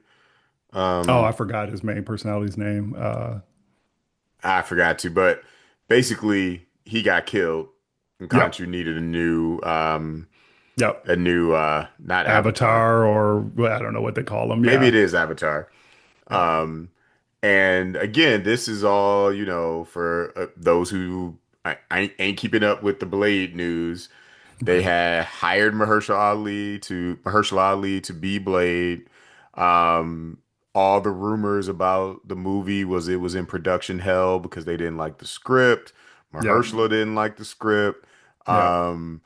S1: oh, I
S2: Um,
S1: forgot his main personality's name.
S2: I forgot to, but basically he got killed and
S1: Yep,
S2: Khonshu needed
S1: yep.
S2: a new not Avatar.
S1: Avatar, or well, I don't know what they call him.
S2: Maybe
S1: Yeah,
S2: it is Avatar.
S1: yeah.
S2: Um, and again, this is all, for those who I ain't keeping up with the Blade news. They
S1: Right.
S2: had hired Mahershala Ali to be Blade. Um, all the rumors about the movie was it was in production hell because they didn't like the script.
S1: Yep,
S2: Mahershala didn't like the script.
S1: yep,
S2: Um,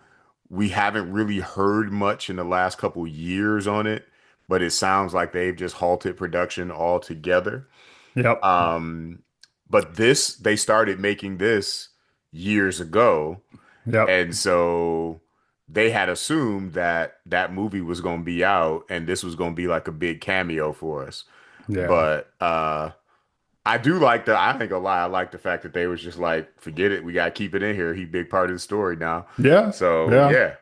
S2: we haven't really heard much in the last couple years on it, but it sounds like they've just halted production altogether.
S1: yep,
S2: Um, but they started making this years ago.
S1: yep.
S2: And so they had assumed that that movie was going to be out and this was going to be like a big cameo for us.
S1: Yeah,
S2: But I do like I ain't gonna lie, I like the fact that they was just like, forget it, we gotta keep it in here. He big part of the story now.
S1: yeah,
S2: So
S1: yeah.
S2: yeah,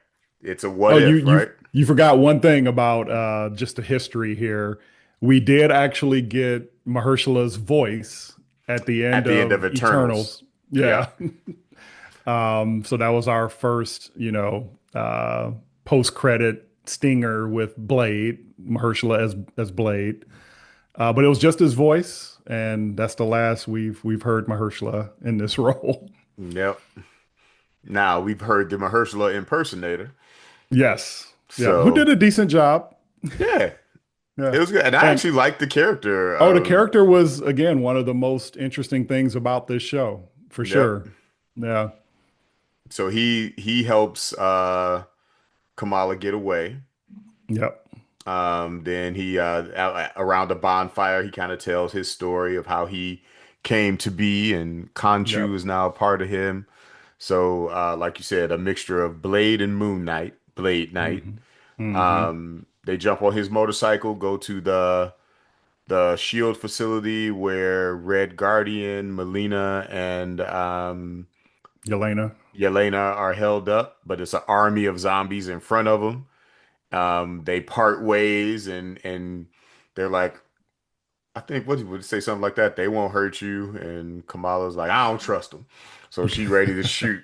S2: it's a what
S1: Oh, you
S2: if,
S1: you
S2: right?
S1: you forgot one thing about just the history here. We did actually get Mahershala's voice at the
S2: At
S1: end
S2: the end of
S1: of
S2: Eternals.
S1: Eternals.
S2: Yeah.
S1: Yeah. So that was our first, post-credit stinger with Blade, Mahershala as Blade. But it was just his voice, and that's the last we've heard Mahershala in this role.
S2: Yep. Now we've heard the Mahershala impersonator.
S1: Yes. Yeah. Who
S2: So
S1: did a decent job.
S2: yeah,
S1: Yeah.
S2: it was good. And I
S1: And
S2: actually liked the character
S1: oh, the
S2: of
S1: character was again one of the most interesting things about this show, for
S2: yep.
S1: sure. Yeah.
S2: So he helps Kamala get away.
S1: Yep.
S2: Then around the bonfire, he kind of tells his story of how he came to be, and Khonshu
S1: Yep.
S2: is now a part of him. So, like you said, a mixture of Blade and Blade Knight.
S1: Hmm. Hmm.
S2: They jump on his motorcycle, go to the Shield facility where Red Guardian, Melina, and
S1: Yelena.
S2: Yelena are held up, but it's an army of zombies in front of them. They part ways and they're like, I think what would say something like that. They won't hurt you. And Kamala's like, I don't trust them. So she ready to shoot.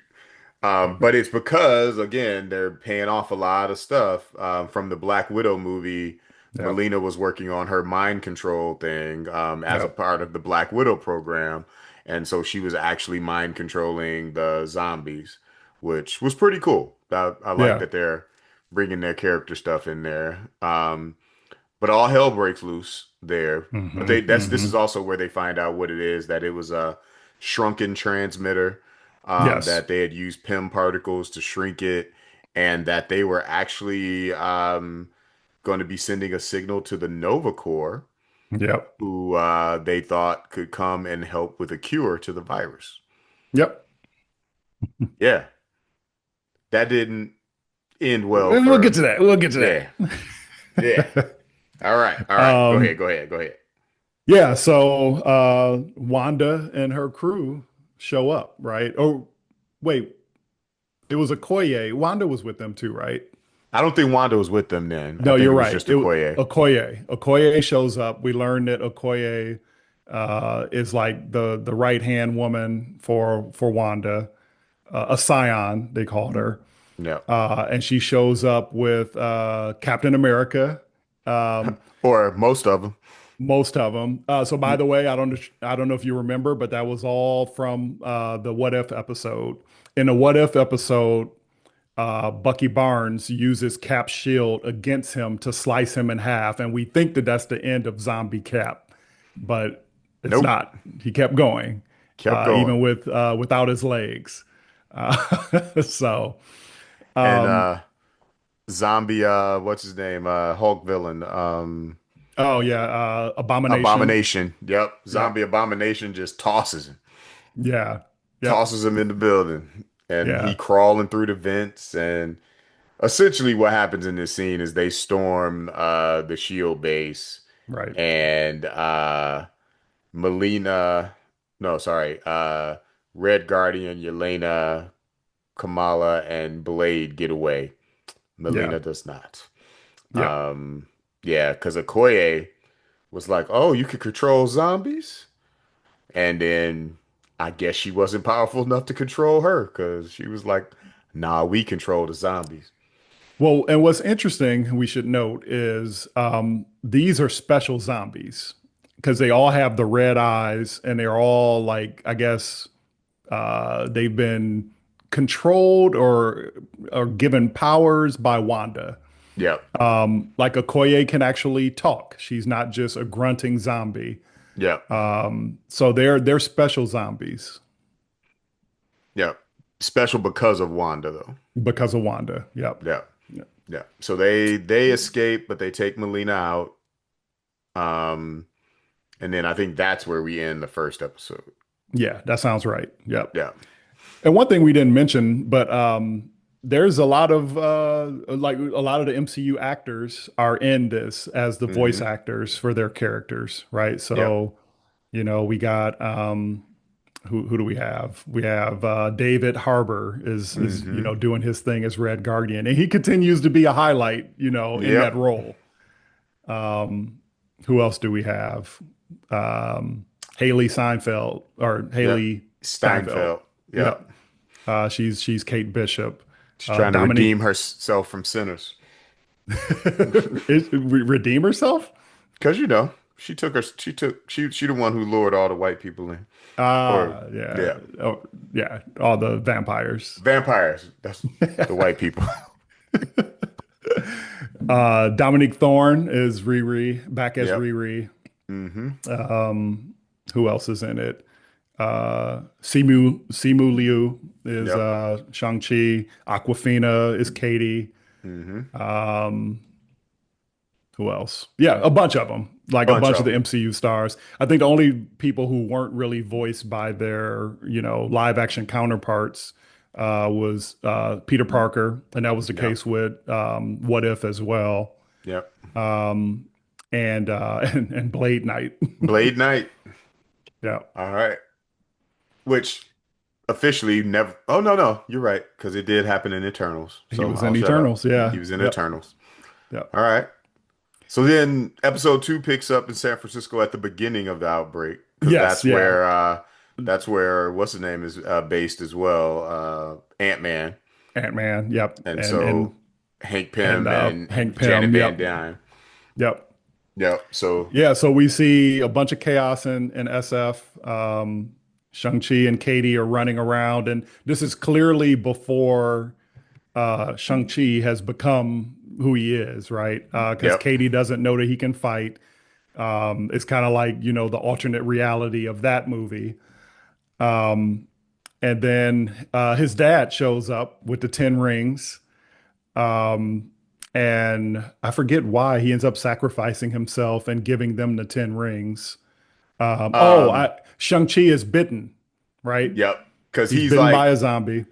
S2: But it's because, again, they're paying off a lot of stuff from the Black Widow movie.
S1: Yep.
S2: Melina was working on her mind control thing as a
S1: Yep.
S2: part of the Black Widow program. And so she was actually mind controlling the zombies, which was pretty cool. I like
S1: Yeah.
S2: that they're bringing their character stuff in there. But all hell breaks loose there. But
S1: Hmm.
S2: this is
S1: Hmm.
S2: also where they find out what it is, that it was a shrunken transmitter,
S1: Yes.
S2: that they had used PIM particles to shrink it, and that they were actually going to be sending a signal to the Nova Corps,
S1: Yep.
S2: who they thought could come and help with a cure to the virus.
S1: Yep.
S2: Yeah, that didn't end well
S1: We'll get
S2: for,
S1: to that. We'll get to
S2: yeah, yeah.
S1: that.
S2: All right.
S1: um,
S2: Go ahead.
S1: yeah, so Wanda and her crew show up, right? Oh, wait, it was Okoye. Wanda was with them too, right?
S2: I don't think Wanda was with them then. I
S1: No,
S2: think
S1: you're
S2: it was
S1: right.
S2: just Okoye.
S1: Okoye. Okoye shows up. We learned that Okoye is like the right hand woman for Wanda, a scion they called her,
S2: Yeah.
S1: and she shows up with Captain America. Um,
S2: Or most of them.
S1: Most of them. So by the way, I don't know if you remember, but that was all from the What If episode. In the What If episode, Bucky Barnes uses Cap's shield against him to slice him in half, and we think that that's the end of Zombie Cap, but it's
S2: Nope.
S1: not. He kept going,
S2: Kept going.
S1: even with without his legs. So
S2: And
S1: um,
S2: zombie what's his name? Hulk villain.
S1: oh yeah, Abomination.
S2: Abomination. Yep.
S1: Yep.
S2: Zombie Abomination just tosses him.
S1: Yeah. Yep.
S2: Tosses him in the building. And he
S1: Yeah.
S2: crawling through the vents. And essentially what happens in this scene is they storm the shield base,
S1: Right.
S2: and Melina, no, sorry, Red Guardian, Yelena, Kamala, and Blade get away.
S1: Yeah.
S2: Melina does not.
S1: Yep.
S2: Yeah, because Okoye was like, "Oh, you can control zombies," and then I guess she wasn't powerful enough to control her because she was like, "Nah, we control the zombies."
S1: Well, and what's interesting, we should note, is these are special zombies because they all have the red eyes and they're all like, I guess, they've been controlled or given powers by Wanda.
S2: Yep,
S1: Like Okoye can actually talk. She's not just a grunting zombie.
S2: yep,
S1: So they're special zombies
S2: yep. Special because of Wanda, though.
S1: because of Wanda. Yep.
S2: Yep,
S1: Yep.
S2: yep. So they escape, but they take Melina out. Um, and then I think that's where we end the first episode.
S1: Yeah, that sounds right. Yep.
S2: Yeah.
S1: And one thing we didn't mention, but there's a lot of like a lot of the MCU actors are in this as the voice
S2: Hmm.
S1: actors for their characters, right?
S2: Yep.
S1: So, we got who do we have? We have David Harbour is
S2: Hmm.
S1: doing his thing as Red Guardian, and he continues to be a highlight, in that
S2: Yep.
S1: role. Um, who else do we have? Um, Haley Seinfeld or
S2: Yep.
S1: Haley Steinfeld.
S2: Steinfeld. Yep.
S1: Yep. She's Kate Bishop.
S2: She's trying to
S1: Dominique
S2: redeem herself from sinners.
S1: redeem herself.
S2: Because she the one who lured all the white people in. Or
S1: Yeah.
S2: yeah.
S1: Oh, yeah. All the vampires.
S2: Vampires. That's the white people.
S1: Dominique Thorne is Riri back as
S2: Yep.
S1: Riri.
S2: Hmm.
S1: Who else is in it? Simu Liu is
S2: Yep.
S1: Shang-Chi. Aquafina is Katie.
S2: Hmm.
S1: Who else? Yeah, a bunch of them. Like a
S2: Bunch
S1: bunch of
S2: of
S1: the
S2: them.
S1: MCU stars. I think the only people who weren't really voiced by their, live action counterparts was Peter Parker, and that was the
S2: Yep.
S1: case with What If as well,
S2: Yep.
S1: and and Blade Knight.
S2: Blade Knight.
S1: Yeah,
S2: All right. Which officially never. Oh no, no, you're right, because it did happen in Eternals.
S1: he
S2: So
S1: was
S2: I'll
S1: in
S2: shut up.
S1: Eternals. Yeah,
S2: He was in
S1: yep,
S2: Eternals.
S1: yep,
S2: All right. So then episode two picks up in San Francisco at the beginning of the outbreak, because
S1: yes,
S2: that's
S1: yeah,
S2: where That's where what's his name is based as well, Ant-Man.
S1: Ant-Man, yep,
S2: And
S1: and
S2: so Hank
S1: and
S2: Pym and
S1: Hank
S2: Janet
S1: Pym,
S2: Van
S1: yep,
S2: Dyne.
S1: yep.
S2: Yep. So
S1: Yeah, so we see a bunch of chaos in SF. Shang-Chi and Katie are running around, and this is clearly before Shang-Chi has become who he is, right? Because
S2: yep.
S1: Katie doesn't know that he can fight. It's kind of like, the alternate reality of that movie. And then his dad shows up with the 10 rings. And I forget why he ends up sacrificing himself and giving them the 10 rings.
S2: Um,
S1: Shang-Chi is bitten, right?
S2: yep. Because
S1: He's
S2: he's
S1: bitten by
S2: like
S1: a zombie.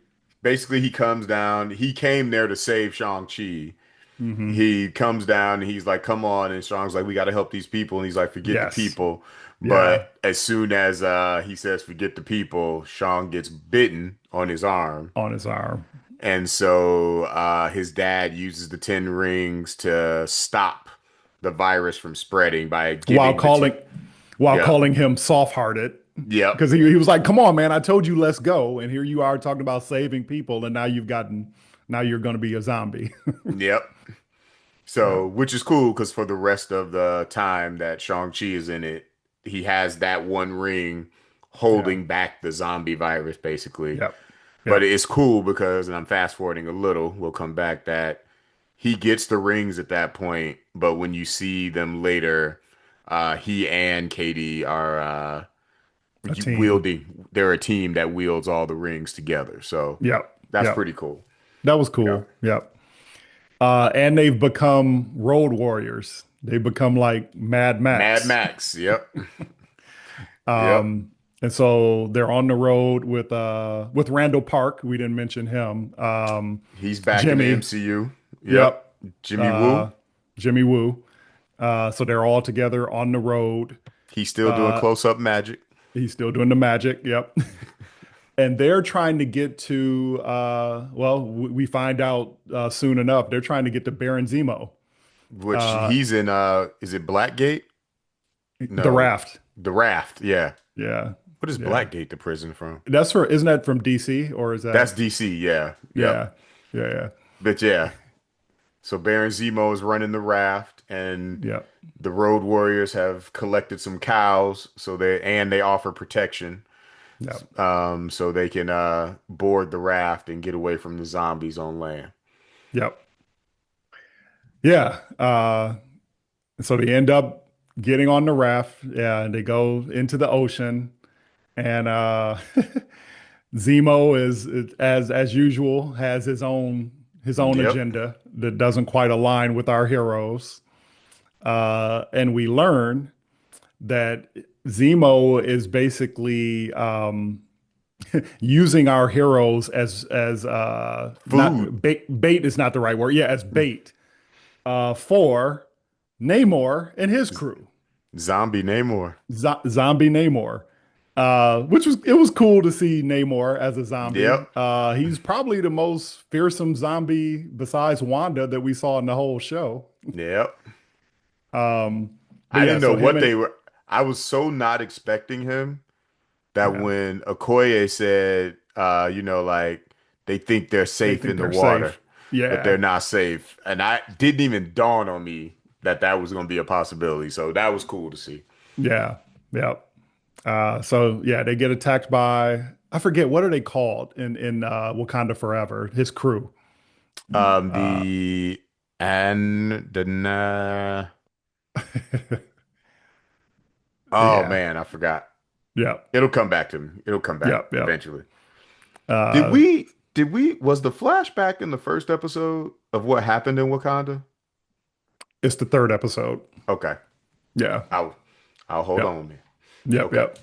S2: basically he comes down. He came there to save Shang-Chi.
S1: Hmm.
S2: He comes down and he's like, "Come on!" And Strong's like, "We got to help these people." And he's like, "Forget the
S1: Yes.
S2: people."
S1: Yeah.
S2: But as soon as he says, "Forget the people," Sean gets bitten on his arm,
S1: On his arm.
S2: and so his dad uses the 10 rings to stop the virus from spreading by
S1: While
S2: giving the
S1: calling
S2: ten.
S1: while
S2: Yep,
S1: calling him soft-hearted.
S2: yep,
S1: Because he was like, come on, man, I told you let's go. And here you are talking about saving people, and now you're gonna be a zombie.
S2: yep.
S1: Yeah.
S2: So, which is cool because for the rest of the time that Shang-Chi is in it, he has that one ring
S1: Yeah.
S2: holding back the zombie virus, basically.
S1: Yep.
S2: But
S1: Yep.
S2: it's cool because, and I'm fast forwarding a little, we'll come back that he gets the rings at that point, but when you see them later, he and Katie are
S1: A team.
S2: they're a team that wields all the rings together. So
S1: Yep.
S2: that's
S1: Yep.
S2: pretty cool.
S1: That was
S2: Yep.
S1: cool. Yep. And they've become road warriors. They become like Mad
S2: Mad
S1: Max.
S2: Max. Yep. Yep.
S1: And so they're on the road with Randall Park. We didn't mention him.
S2: He's back in the
S1: Jimmy.
S2: MCU. Yep.
S1: Yep.
S2: Jimmy
S1: Uh,
S2: Woo.
S1: Jimmy Woo. So they're all together on the road.
S2: He's still doing
S1: Uh,
S2: close-up magic.
S1: he's still doing the magic. Yep. And they're trying to get to, we find out soon enough, they're trying to get to Baron Zemo,
S2: Which
S1: uh,
S2: he's in is it Blackgate?
S1: the
S2: No.
S1: raft.
S2: The Raft, yeah.
S1: Yeah.
S2: What is
S1: Yeah.
S2: Blackgate the prison from?
S1: Isn't that from DC or is
S2: That's
S1: that,
S2: DC, yeah. Yep.
S1: yeah. Yeah. Yeah.
S2: But yeah. So Baron Zemo is running the raft and
S1: Yeah.
S2: the Road Warriors have collected some cows they offer protection
S1: Yeah.
S2: so they can board the raft and get away from the zombies on land.
S1: Yep. Yeah. So they end up getting on the raft. Yeah. And they go into the ocean. And Zemo as usual has his own
S2: Yep.
S1: agenda that doesn't quite align with our heroes. And we learn that Zemo is basically using our heroes as
S2: Food.
S1: not bait. Bait is not the right word. Yeah, as bait for Namor and his crew.
S2: Zombie Namor.
S1: Zombie Namor. Which was cool to see Namor as a zombie.
S2: Yep.
S1: He's probably the most fearsome zombie besides Wanda that we saw in the whole show.
S2: Yep.
S1: But
S2: I
S1: yeah,
S2: didn't know
S1: so him
S2: what
S1: and
S2: they were. I was so not expecting him that
S1: yeah,
S2: when Okoye said, like they think they're
S1: they
S2: safe
S1: think
S2: in the
S1: they're
S2: water,
S1: safe.
S2: but they're
S1: Yeah,
S2: not safe. And I didn't even dawn on me that that was going to be a possibility. So that was cool to see.
S1: yeah, yeah. So yeah, they get attacked by I forget what are they called in Wakanda Forever. His crew. Uh,
S2: The and the oh
S1: yeah,
S2: man, I forgot.
S1: yeah,
S2: It'll come back to me. It'll come back
S1: yeah, yeah.
S2: eventually. Did
S1: Uh,
S2: we was the flashback in the first episode of what happened in Wakanda?
S1: it's the third episode.
S2: Okay.
S1: Yeah,
S2: I'll I'll hold
S1: yep,
S2: on, man.
S1: yep,
S2: Okay.
S1: yep.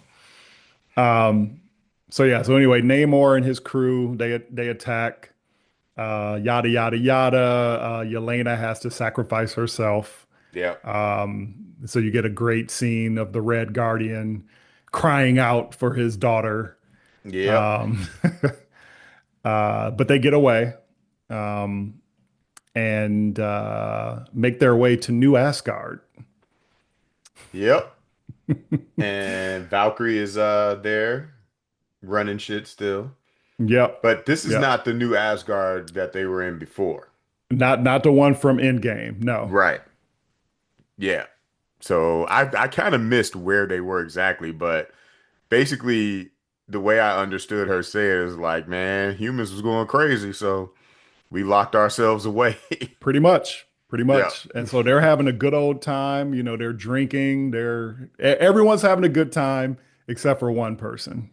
S1: So yeah, so anyway, Namor and his crew they attack. Yada yada yada. Yelena has to sacrifice herself.
S2: Yep.
S1: So you get a great scene of the Red Guardian crying out for his daughter.
S2: Yep.
S1: Um, but they get away and make their way to New Asgard.
S2: Yep. And Valkyrie is there. running shit still.
S1: Yep.
S2: But this is
S1: Yep.
S2: not the new Asgard that they were in before.
S1: Not the one from Endgame. No.
S2: Right. Yeah. So I kind of missed where they were exactly, but basically the way I understood her say it is like, man, humans was going crazy, so we locked ourselves away.
S1: Pretty much. Pretty
S2: Yeah.
S1: much. And so they're having a good old time. They're drinking. Everyone's having a good time except for one person,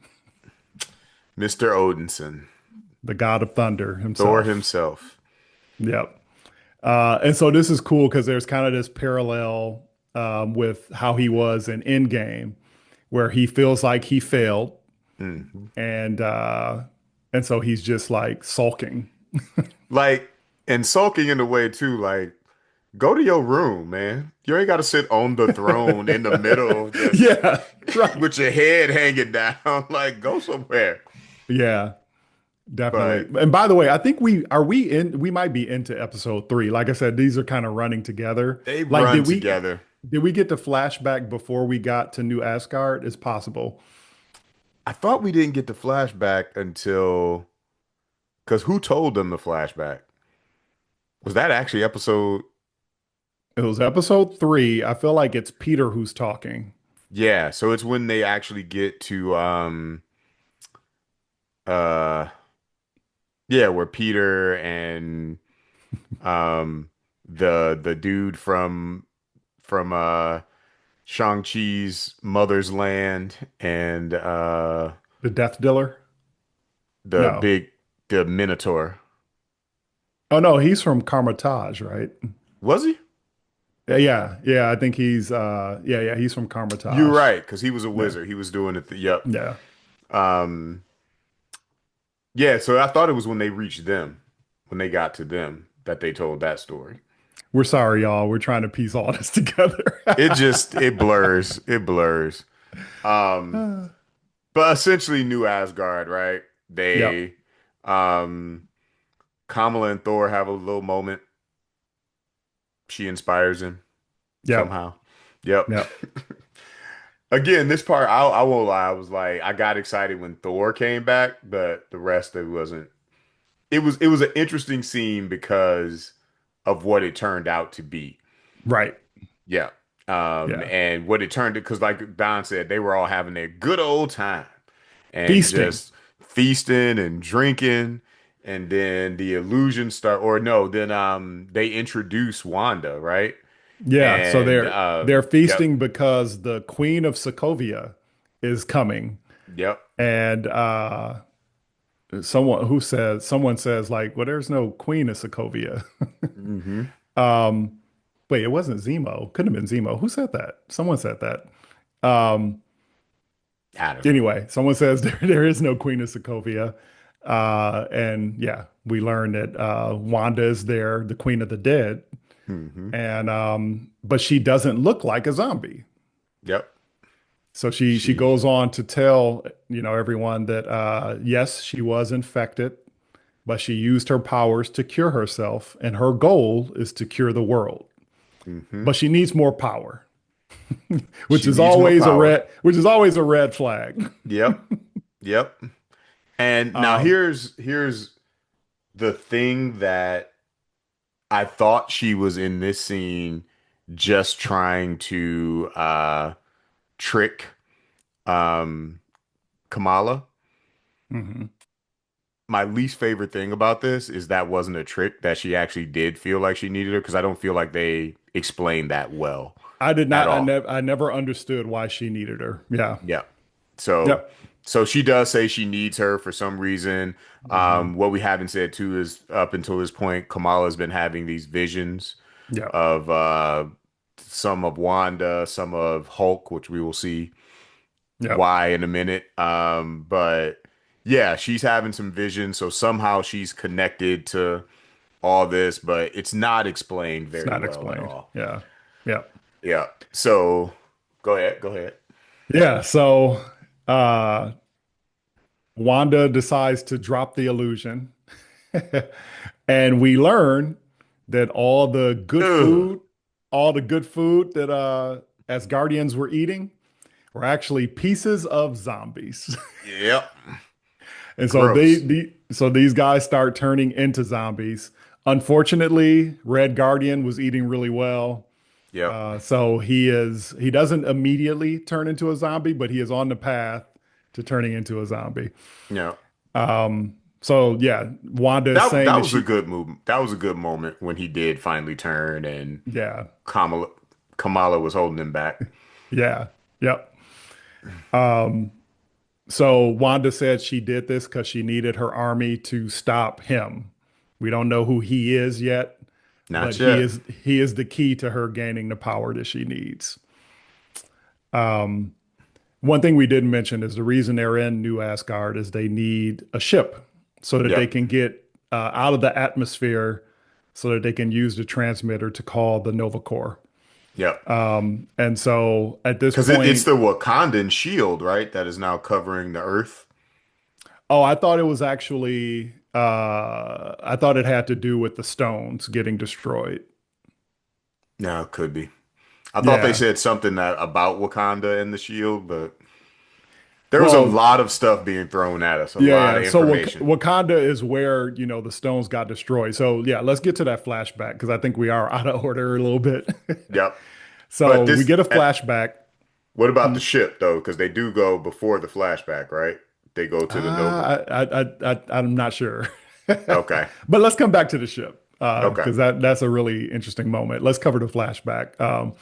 S2: Mr. Odinson,
S1: the God of Thunder
S2: Thor
S1: himself.
S2: himself.
S1: Yep. And so this is cool because there's kind of this parallel with how he was in Endgame, where he feels like he failed,
S2: Mhm.
S1: and uh, and so he's just like sulking.
S2: Like, and sulking in a way too, like, go to your room, man. You ain't got to sit on the throne in the middle, just
S1: Yeah, right.
S2: with your head hanging down. Like, go somewhere.
S1: Yeah, definitely.
S2: But
S1: And by the way, I think we might be into episode 3. Like I said, these are kind of running together.
S2: they
S1: Like,
S2: run together.
S1: did we get the flashback before we got to New Asgard? It's possible.
S2: I thought we didn't get the flashback until, because who told them the flashback? Was that actually episode?
S1: It was episode 3. I feel like it's Peter who's talking.
S2: Yeah, so it's when they actually get to uh yeah, where Peter and um the dude from Shang-Chi's mother's land and
S1: The Death Dealer?
S2: the
S1: No.
S2: big the Minotaur.
S1: Oh no, he's from Carmitage, right?
S2: Was he?
S1: Yeah, yeah. I think he's from
S2: You're
S1: Carmitage.
S2: right, because he was a
S1: Yeah,
S2: wizard. He was doing it. Yep.
S1: yeah.
S2: Um, yeah, so I thought it was when they reached them, when they got to them, that they told that story.
S1: We're sorry, y'all. We're trying to piece all this together.
S2: It blurs. It blurs. Um, but essentially New Asgard, right?
S1: Yep,
S2: They um Kamala and Thor have a little moment. She inspires him
S1: yep,
S2: somehow. Yep.
S1: yep.
S2: Again, this part I won't lie, I was like I got excited when Thor came back, but the rest it wasn't. It was an interesting scene because of what it turned out to be.
S1: Right.
S2: Yeah.
S1: Yeah.
S2: And what it turned to, because like Don said, they were all having their good old time and
S1: Feasting.
S2: just feasting and drinking. And then the illusion start, or no, then they introduce Wanda, right?
S1: Yeah. So
S2: And
S1: they're
S2: yep,
S1: feasting because the Queen of Sokovia is coming,
S2: yep.
S1: and someone says like, well, there's no Queen of Sokovia.
S2: Hmm.
S1: Wait, it wasn't Zemo. Couldn't have been Zemo. Who said that? Someone said that. Um,
S2: I don't know.
S1: anyway, someone says there is no Queen of Sokovia. And yeah, we learned that Wanda is there, the Queen of the Dead,
S2: Hmm.
S1: and but she doesn't look like a zombie.
S2: Yep.
S1: So she
S2: She.
S1: goes on to tell everyone that yes, she was infected, but she used her powers to cure herself, and her goal is to cure the world.
S2: Hmm.
S1: But she needs more power,
S2: She needs more power.
S1: which is always a red flag.
S2: Yep. Yep. And now
S1: Um,
S2: here's the thing that I thought she was in this scene just trying to trick um Kamala.
S1: mhm.
S2: My least favorite thing about this is that wasn't a trick, that she actually did feel like she needed her, because I don't feel like they explained that well
S1: I did
S2: at
S1: not.
S2: all.
S1: I never understood why she needed her. Yeah.
S2: Yeah. So
S1: Yep.
S2: so she does say she needs her for some reason.
S1: Hmm.
S2: What we haven't said too is up until this point, Kamala's been having these visions
S1: Yep.
S2: of some of Wanda, some of Hulk, which we will see
S1: Yep.
S2: why in a minute. But yeah, she's having some visions, so somehow she's connected to all this, but it's not explained
S1: It's
S2: very
S1: not
S2: well at
S1: explained.
S2: all.
S1: Yeah. Yeah.
S2: Yeah. So go ahead, go ahead.
S1: Yeah. So uh, Wanda decides to drop the illusion. And we learn that
S2: Ugh.
S1: all the good food that as Guardians were eating were actually pieces of zombies.
S2: Yep.
S1: And so
S2: Gross.
S1: these guys start turning into zombies. Unfortunately, Red Guardian was eating really well.
S2: Yep.
S1: So he doesn't immediately turn into a zombie, but he is on the path to turning into a zombie.
S2: Yeah.
S1: So yeah, Wanda is
S2: That
S1: saying
S2: that
S1: that
S2: was a
S1: she,
S2: good move. That was a good moment when he did finally turn and
S1: yeah,
S2: Kamala Kamala was holding him back.
S1: yeah, yep. So Wanda said she did this because she needed her army to stop him. We don't know who he is yet, but
S2: Not yet.
S1: he is the key to her gaining the power that she needs. One thing we didn't mention is the reason they're in New Asgard is they need a ship so that they
S2: Yep.
S1: can get out of the atmosphere so that they can use the transmitter to call the Nova Corps.
S2: Yep.
S1: And so at this
S2: Because it's
S1: point,
S2: the Wakandan shield, right? That is now covering the Earth.
S1: oh, I thought it was actually, I thought it had to do with the stones getting destroyed.
S2: No, it could be. I thought they
S1: Yeah.
S2: said something that about Wakanda and the shield, but there was a
S1: Well,
S2: lot of stuff being thrown at us, a
S1: yeah,
S2: lot
S1: yeah.
S2: of
S1: So
S2: information.
S1: Wakanda is where, the stones got destroyed. So yeah, let's get to that flashback because I think we are out of order a little bit.
S2: Yep.
S1: So
S2: But
S1: we
S2: this,
S1: get a flashback.
S2: what about the ship though? Because they do go before the flashback, right? They go to the Nova.
S1: I'm not sure.
S2: Okay.
S1: But let's come back to the ship
S2: Okay.
S1: because that's a really interesting moment. Let's cover the flashback.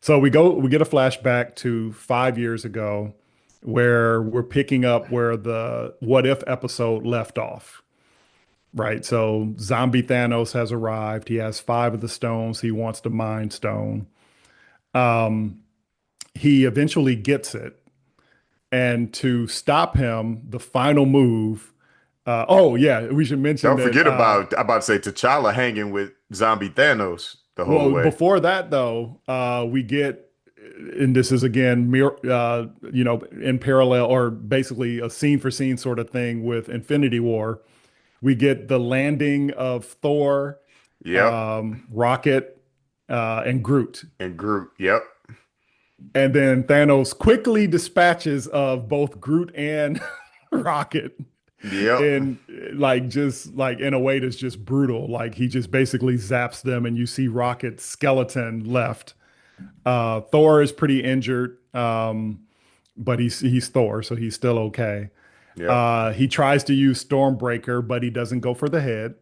S1: So we get a flashback to 5 years ago where we're picking up where the What If episode left off, right? So zombie Thanos has arrived. He has five of the stones. He wants the Mind Stone. He eventually gets it. And to stop him, the final move. Oh yeah, we should mention
S2: Don't
S1: that.
S2: forget about, I'm about to say T'Challa hanging with zombie Thanos the whole
S1: Well,
S2: way.
S1: before that though, we get, and this is again, in parallel or basically a scene for scene sort of thing with Infinity War. We get the landing of Thor,
S2: Yep.
S1: Rocket, and Groot.
S2: And Groot. Yep.
S1: And then Thanos quickly dispatches of both Groot and Rocket
S2: Yep.
S1: in like just like in a way that's just brutal. Like he just basically zaps them and you see Rocket's skeleton left. Thor is pretty injured, but he's Thor, so he's still okay.
S2: Yep.
S1: He tries to use Stormbreaker, but he doesn't go for the head.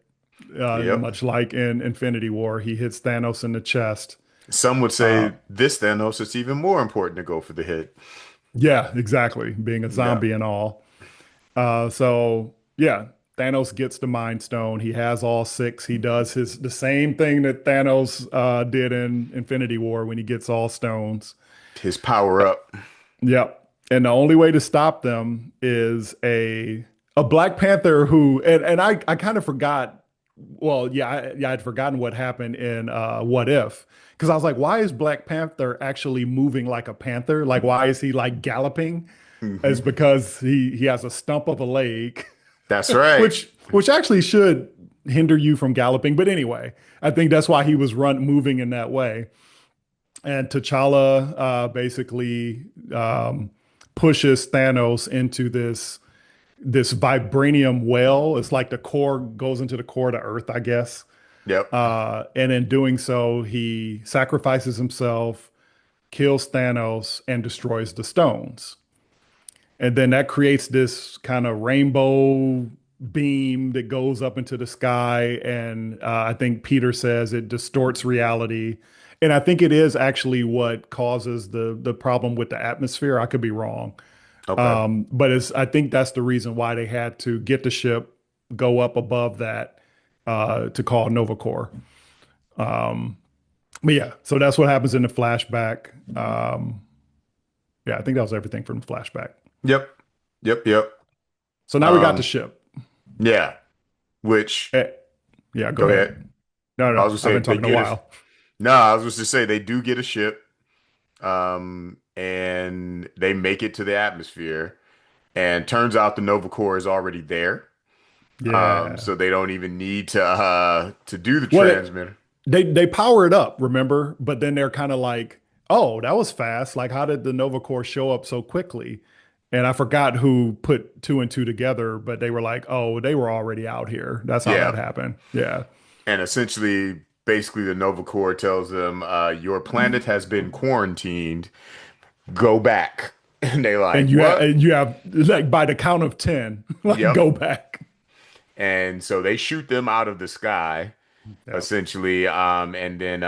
S2: Yep.
S1: Much like in Infinity War, he hits Thanos in the chest.
S2: Some would say this Thanos, it's even more important to go for the hit.
S1: Yeah, exactly. Being a
S2: Yeah.
S1: zombie and all. So yeah, Thanos gets the Mind Stone. He has all six. He does the same thing that Thanos did in Infinity War when he gets all stones.
S2: His power up.
S1: Yep. And the only way to stop them is a Black Panther who and I kind of forgot. Well, yeah, I'd forgotten what happened in What If because I was like, why is Black Panther actually moving like a panther? Like, why is he like galloping? It's
S2: Hmm.
S1: because he has a stump of a leg,
S2: That's right.
S1: which actually should hinder you from galloping. But anyway, I think that's why he was moving in that way. And T'Challa basically pushes Thanos into this vibranium well. It's like the core goes into the core of the Earth, I guess.
S2: Yep.
S1: And in doing so, he sacrifices himself, kills Thanos, and destroys the stones. And then that creates this kind of rainbow beam that goes up into the sky. And I think Peter says it distorts reality. And I think it is actually what causes the problem with the atmosphere. I could be wrong.
S2: Okay.
S1: But I think that's the reason why they had to get the ship, go up above that to call Nova Corps. But yeah, so that's what happens in the flashback. Yeah, I think that was everything from the flashback.
S2: Yep. Yep. Yep.
S1: So now we got the
S2: Um,
S1: ship.
S2: yeah. Which,
S1: Eh, yeah, go
S2: go
S1: ahead.
S2: ahead.
S1: No,
S2: I
S1: no,
S2: was gonna
S1: I've
S2: say
S1: been
S2: they
S1: talking a
S2: get it.
S1: while.
S2: No, I was just to say they do get a ship. And they make it to the atmosphere. And turns out the Nova Corps is already there.
S1: Yeah.
S2: So they don't even need to do the
S1: Well,
S2: transmitter.
S1: they power it up, remember? But then they're kind of like Oh, that was fast. Like, how did the Nova Corps show up so quickly? And I forgot who put two and two together, but they were like, oh, they were already out here. That's how that
S2: Yeah.
S1: happened. Yeah.
S2: And essentially, basically, the Nova Corps tells them, your planet has been quarantined. Go back. And they like, what?
S1: And you have like by the count of 10, like
S2: Yep.
S1: go back.
S2: And so they shoot them out of the sky,
S1: Yep.
S2: essentially. And then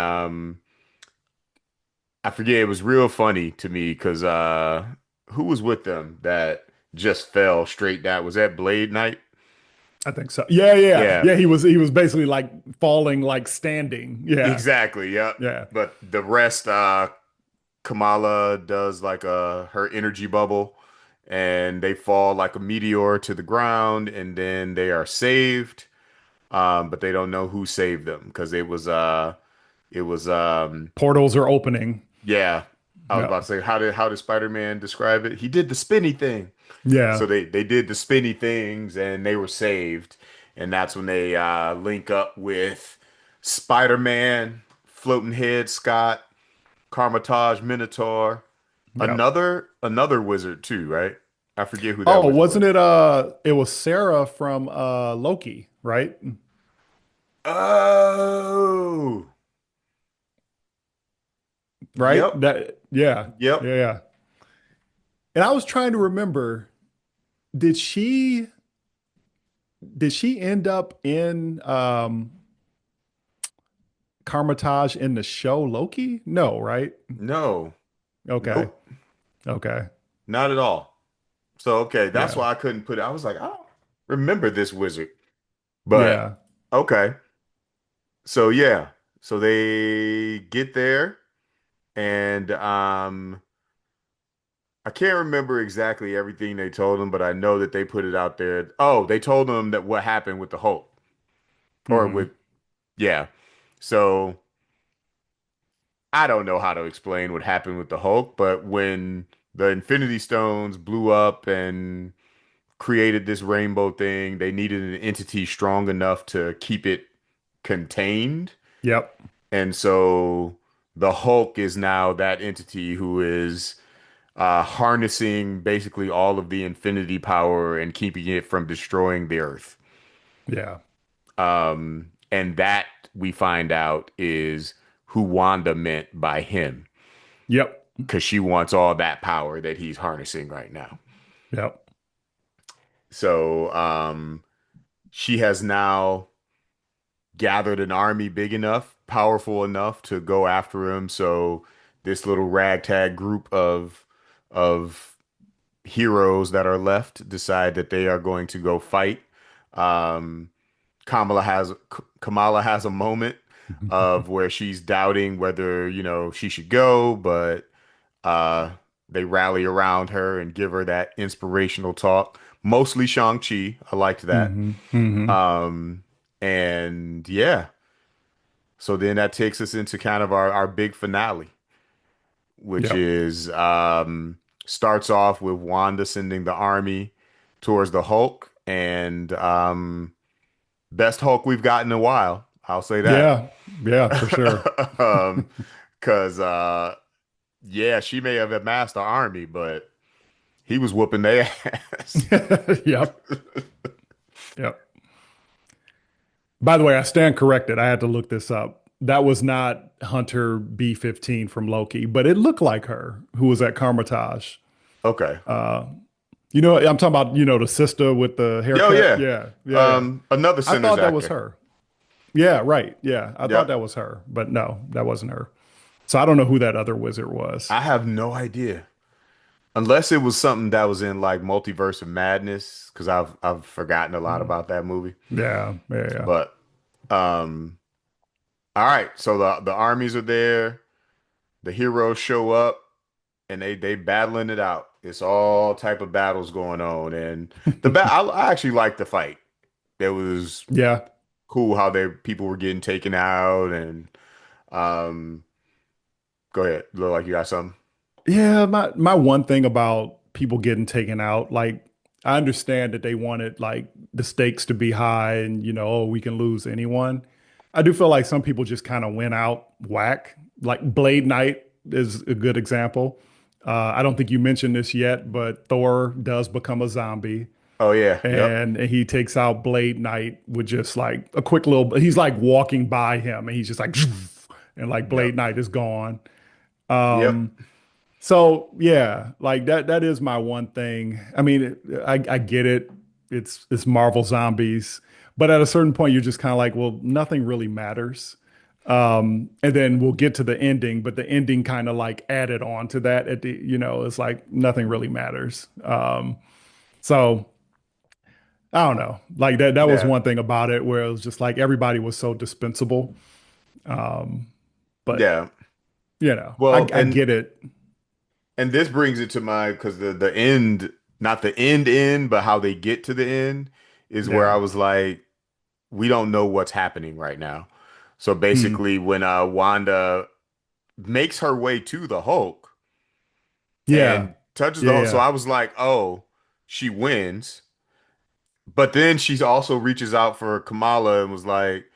S2: I forget, it was real funny to me because who was with them that just fell straight down? Was that Blade Knight?
S1: I think so. Yeah, yeah.
S2: Yeah,
S1: Yeah, he was basically like falling like standing. Yeah.
S2: exactly. Yep.
S1: Yeah.
S2: But the rest, Kamala does like her energy bubble, and they fall like a meteor to the ground, and then they are saved. But they don't know who saved them because it was
S1: Portals are opening.
S2: yeah. I was
S1: Yeah.
S2: about to say, how did Spider-Man describe it? He did the spinny thing. So
S1: Yeah.
S2: they did the spinny things and they were saved. And that's when they link up with Spider-Man, Floating Head Scott, Carmitage Minotaur,
S1: Yeah.
S2: another wizard too, right? I forget who that
S1: Oh,
S2: wizard
S1: wasn't
S2: was.
S1: it was Sarah from Loki, right?
S2: Oh,
S1: Right?
S2: yep,
S1: That yeah.
S2: yep.
S1: Yeah, yeah. And I was trying to remember, did she did she end up in Carmitage in the show Loki? No, right?
S2: No,
S1: Okay.
S2: nope,
S1: Okay.
S2: not at all. So okay, that's
S1: Yeah.
S2: why I couldn't put it. I was like, I don't remember this wizard. But
S1: Yeah.
S2: okay. So yeah. So they get there and I can't remember exactly everything they told him, but I know that they put it out there. Oh, they told him that what happened with the Hulk or
S1: Hmm.
S2: with yeah. So I don't know how to explain what happened with the Hulk, but when the Infinity Stones blew up and created this rainbow thing, they needed an entity strong enough to keep it contained.
S1: Yep.
S2: And so the Hulk is now that entity who is harnessing basically all of the infinity power and keeping it from destroying the Earth.
S1: Yeah.
S2: And that we find out is who Wanda meant by him,
S1: Yep.
S2: because she wants all that power that he's harnessing right now.
S1: Yep.
S2: So she has now gathered an army big enough, powerful enough to go after him. So this little ragtag group of heroes that are left decide that they are going to go fight. Um, Kamala has a moment of where she's doubting whether, she should go, but uh, they rally around her and give her that inspirational talk. Mostly Shang-Chi. I liked that.
S1: Hmm. Hmm.
S2: Um, and yeah, so then that takes us into kind of our big finale, which
S1: Yep.
S2: is starts off with Wanda sending the army towards the Hulk, and best Hulk we've gotten in a while. I'll say that.
S1: Yeah. Yeah, for sure.
S2: um, because yeah, she may have amassed an army, but he was whooping their ass.
S1: Yep. Yep. By the way, I stand corrected. I had to look this up. That was not Hunter B-15 from Loki, but it looked like her who was at Carmitage.
S2: Okay.
S1: I'm talking about, the sister with the
S2: Yo,
S1: haircut.
S2: yeah.
S1: Yeah. Yeah. Yeah.
S2: Another
S1: I
S2: Sinners
S1: thought that was
S2: actor.
S1: her. Yeah. Right. Yeah. I thought
S2: Yep.
S1: that was her, but no, that wasn't her. So I don't know who that other wizard was.
S2: I have no idea. Unless it was something that was in like Multiverse of Madness, because I've forgotten a lot
S1: Mm.
S2: about that movie.
S1: Yeah. Yeah. Yeah.
S2: But um, all right, so the armies are there, the heroes show up, and they battling it out. It's all type of battles going on, and I actually liked the fight. It was
S1: Yeah.
S2: cool how they people were getting taken out, and um, go ahead, look like you got something.
S1: Yeah, my one thing about people getting taken out, like I understand that they wanted like the stakes to be high and oh, we can lose anyone. I do feel like some people just kind of went out whack, like Blade Knight. is a good example. I don't think you mentioned this yet, but Thor does become a zombie,
S2: Oh yeah, yep,
S1: and he takes out Blade Knight with just like a quick little. He's like walking by him, and he's just like, and like
S2: yep,
S1: Blade Knight is gone.
S2: yep,
S1: So yeah, like that is my one thing. I mean, I get it. It's Marvel Zombies, but at a certain point you're just kind of like, well, nothing really matters. And then we'll get to the ending, but the ending kind of like added on to that at the, it's like nothing really matters. So I don't know. Like that was
S2: yeah,
S1: one thing about it where it was just like everybody was so dispensable. But
S2: yeah.
S1: I
S2: Well, and
S1: get it.
S2: and this brings it to my because the end, not the end, but how they get to the end is where I
S1: Yeah.
S2: was like, we don't know what's happening right now. So
S1: Hmm.
S2: basically, when Wanda makes her way to the Hulk
S1: Yeah.
S2: and touches the
S1: Yeah.
S2: Hulk, so
S1: Yeah.
S2: I was like, oh, she wins. But then she also reaches out for Kamala and was like,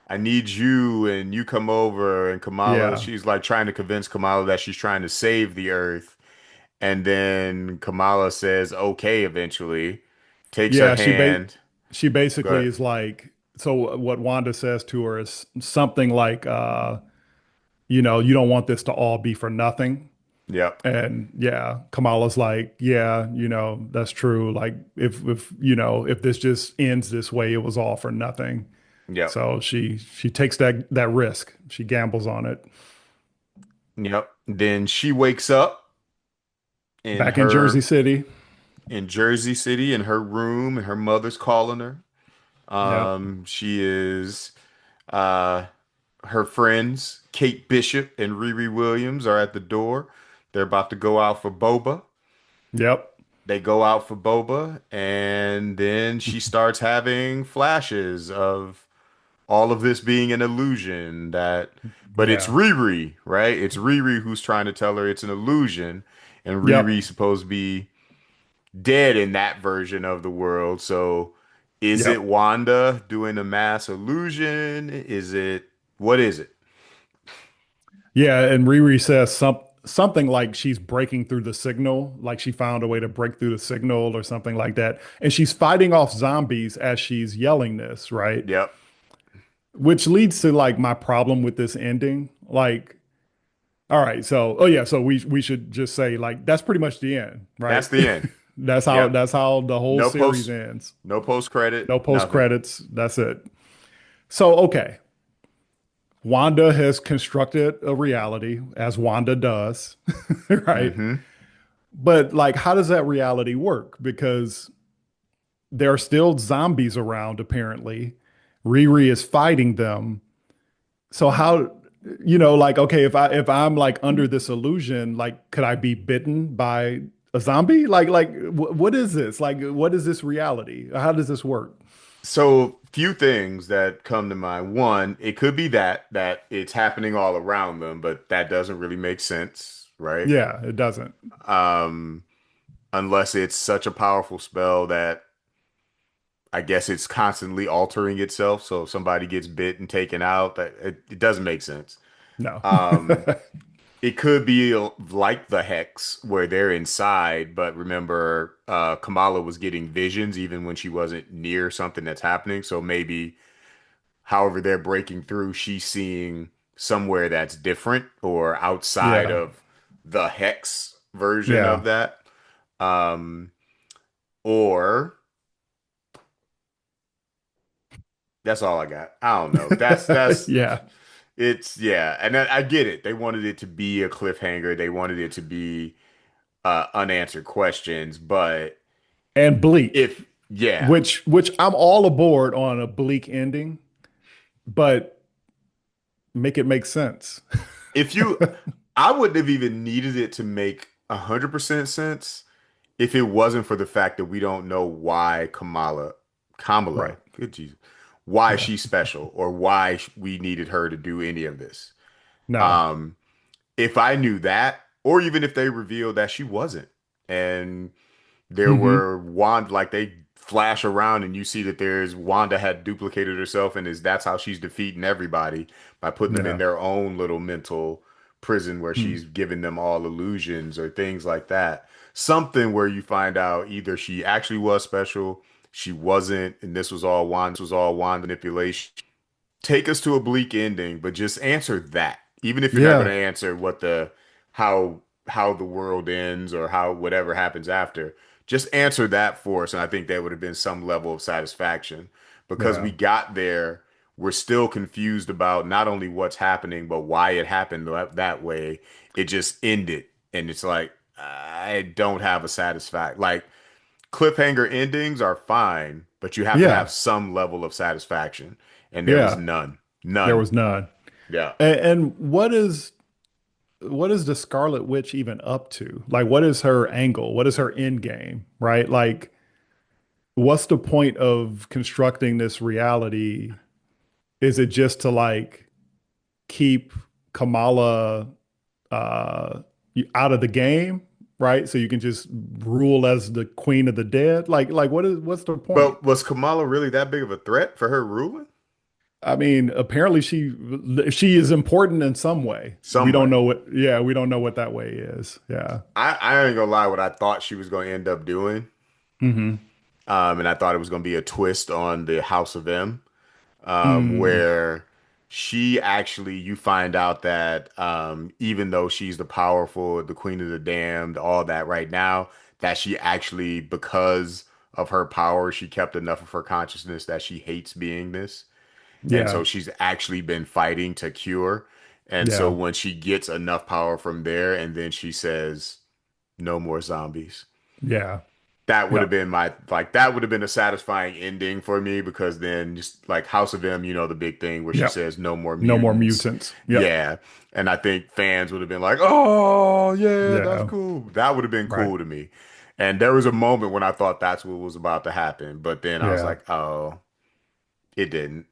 S2: I need you and you come over. And Kamala,
S1: Yeah.
S2: she's like trying to convince Kamala that she's trying to save the Earth. And then Kamala says, okay, eventually, takes her
S1: Yeah,
S2: hand.
S1: she basically
S2: But
S1: is like, so what Wanda says to her is something like, you don't want this to all be for nothing.
S2: yep,
S1: And yeah, Kamala's like, yeah, that's true. Like if this just ends this way, it was all for nothing.
S2: yep,
S1: So she takes that risk. She gambles on it.
S2: yep. Then she wakes up in
S1: Back in Jersey
S2: her
S1: City.
S2: in Jersey City in her room, and her mother's calling her.
S1: Yep.
S2: She is uh her friends, Kate Bishop and Riri Williams, are at the door. They're about to go out for boba.
S1: Yep.
S2: They go out for boba, and then she starts having flashes of all of this being an illusion but it's
S1: Yeah.
S2: Riri, right? It's Riri who's trying to tell her it's an illusion, and
S1: Yep.
S2: Riri's supposed to be dead in that version of the world. So is it
S1: Yep.
S2: Wanda doing a mass illusion? What is it?
S1: Yeah, and Riri says something like she's breaking through the signal, like she found a way to break through the signal or something like that. And she's fighting off zombies as she's yelling this, right?
S2: Yep.
S1: Which leads to like my problem with this ending. Like, all right, so oh yeah, so we should just say like that's pretty much the end,
S2: That's
S1: right?
S2: the end.
S1: That's how
S2: Yep.
S1: that's how the whole
S2: No
S1: series
S2: post
S1: ends.
S2: no post credit,
S1: No post
S2: nothing.
S1: credits. That's it. So okay, Wanda has constructed a reality as Wanda does, right?
S2: Mm-hmm.
S1: But like, how does that reality work? Because there are still zombies around, apparently. Riri is fighting them. So how, like, okay, if I'm like under this illusion, like, could I be bitten by a zombie? What is this? Like, what is this reality? How does this work?
S2: So few things that come to mind. One, it could be that it's happening all around them, but that doesn't really make sense, right?
S1: Yeah, it doesn't.
S2: Um, unless it's such a powerful spell that I guess it's constantly altering itself. So if somebody gets bit and taken out, it doesn't make sense.
S1: No.
S2: Um, it could be like the Hex where they're inside, but remember, Kamala was getting visions even when she wasn't near something that's happening. So maybe, however, they're breaking through, she's seeing somewhere that's different or outside
S1: Yeah.
S2: of the Hex version of
S1: Yeah.
S2: that. Um, or that's all I got. I don't know. That's
S1: Yeah.
S2: it's yeah, and I get it. They wanted it to be a cliffhanger. They wanted it to be unanswered questions, but
S1: And bleak,
S2: if yeah,
S1: which I'm all aboard on a bleak ending, but make it make sense.
S2: if you, I wouldn't have even needed it to make 100% sense if it wasn't for the fact that we don't know why Kamala,
S1: Right.
S2: good Jesus, why
S1: Yeah.
S2: she's special or why we needed her to do any of this.
S1: No.
S2: Um, if I knew that, or even if they revealed that she wasn't, and there
S1: Hmm.
S2: were Wanda, like they flash around and you see that there's Wanda had duplicated herself, and that's how she's defeating everybody by putting them in
S1: Yeah.
S2: their own little mental prison where
S1: Hmm.
S2: she's giving them all illusions or things like that. Something where you find out either she actually was special, she wasn't, and this was all Wanda manipulation. Take us to a bleak ending, but just answer that. Even if you're not going
S1: Yeah.
S2: to answer what the how the world ends or how whatever happens after, just answer that for us, and I think that would have been some level of satisfaction because
S1: Yeah.
S2: we got there. We're still confused about not only what's happening, but why it happened that way. It just ended, and it's like I don't have a satisfaction. Like cliffhanger endings are fine, but you have to have
S1: Yeah.
S2: some level of satisfaction. And there was
S1: Yeah.
S2: none.
S1: There
S2: None.
S1: was none.
S2: Yeah.
S1: And what is the Scarlet Witch even up to? Like, what is her angle? What is her end game? Right? Like, what's the point of constructing this reality? Is it just to like keep Kamala uh out of the game, right? So you can just rule as the queen of the dead? Like what's the point?
S2: But was Kamala really that big of a threat for her ruling?
S1: I mean, apparently she is important in some way. We
S2: Some
S1: don't
S2: way.
S1: know what, yeah, we don't know what that way is. Yeah.
S2: I ain't gonna lie, what I thought she was gonna end up doing.
S1: Hmm.
S2: And I thought it was gonna be a twist on the House of M.
S1: Mm,
S2: Where she actually, you find out that even though she's the powerful, the queen of the damned, all that right now, that she actually, because of her power, she kept enough of her consciousness that she hates being this. And
S1: yeah.
S2: so she's actually been fighting to cure. And so
S1: Yeah.
S2: when she gets enough power from there, and then she says, no more zombies,
S1: Yeah.
S2: that would have
S1: Yep.
S2: been my like that would have been a satisfying ending for me because then just like House of M, the big thing where she
S1: Yep.
S2: says no more
S1: No more
S2: mutants.
S1: mutants. Yep.
S2: Yeah. And I think fans would have been like, "Oh, yeah, that's
S1: Yeah.
S2: cool." That would have been
S1: Right.
S2: cool to me. And there was a moment when I thought that's what was about to happen, but then I was
S1: Yeah.
S2: like, "Oh, it didn't."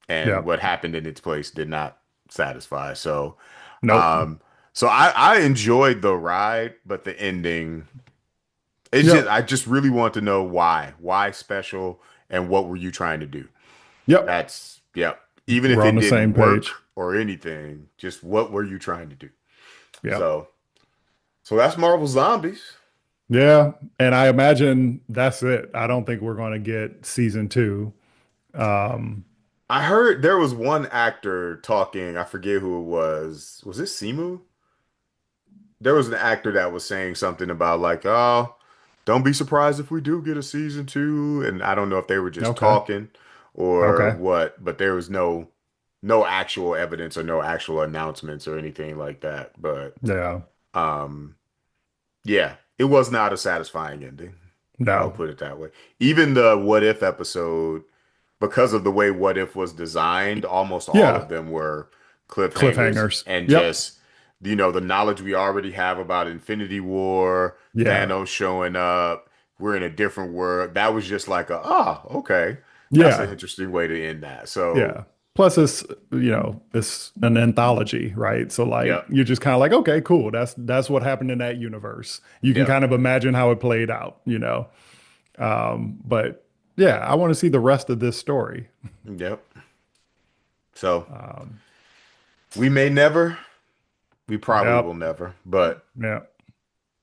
S2: And
S1: Yep.
S2: what happened in its place did not satisfy. So,
S1: Nope.
S2: um I enjoyed the ride, but the ending it's just
S1: Yep.
S2: I just really want to know why. Why special and what were you trying to do?
S1: Yep.
S2: That's yeah. Even if
S1: We're on
S2: it
S1: the
S2: didn't
S1: same
S2: work
S1: page.
S2: or anything, just what were you trying to do?
S1: Yep.
S2: So so that's Marvel Zombies.
S1: Yeah, and I imagine that's it. I don't think we're going to get season two. Um,
S2: I heard there was one actor talking, I forget who it was. Was it Simu? There was an actor that was saying something about like, oh, don't be surprised if we do get a season two. And I don't know if they were just
S1: okay,
S2: talking or
S1: okay,
S2: what, but there was no actual evidence or no actual announcements or anything like that. But
S1: yeah,
S2: um yeah, it was not a satisfying ending. I would
S1: no,
S2: put it that way. Even the What If episode, because of the way What If was designed, almost all
S1: yeah,
S2: of them were cliffhangers
S1: cliffhangers.
S2: and
S1: Yep,
S2: just, the knowledge we already have about Infinity War,
S1: yeah,
S2: Thanos showing up, we're in a different world. That was just like okay. That's an
S1: yeah,
S2: interesting way to end that. So,
S1: yeah. Plus, it's an anthology, right? So like,
S2: yep,
S1: you're just kind of like, okay, cool. That's what happened in that universe. You can
S2: yep,
S1: kind of imagine how it played out. But yeah, I want to see the rest of this story.
S2: yep. So,
S1: Um,
S2: we may never, we probably will
S1: yep,
S2: never, but
S1: yeah.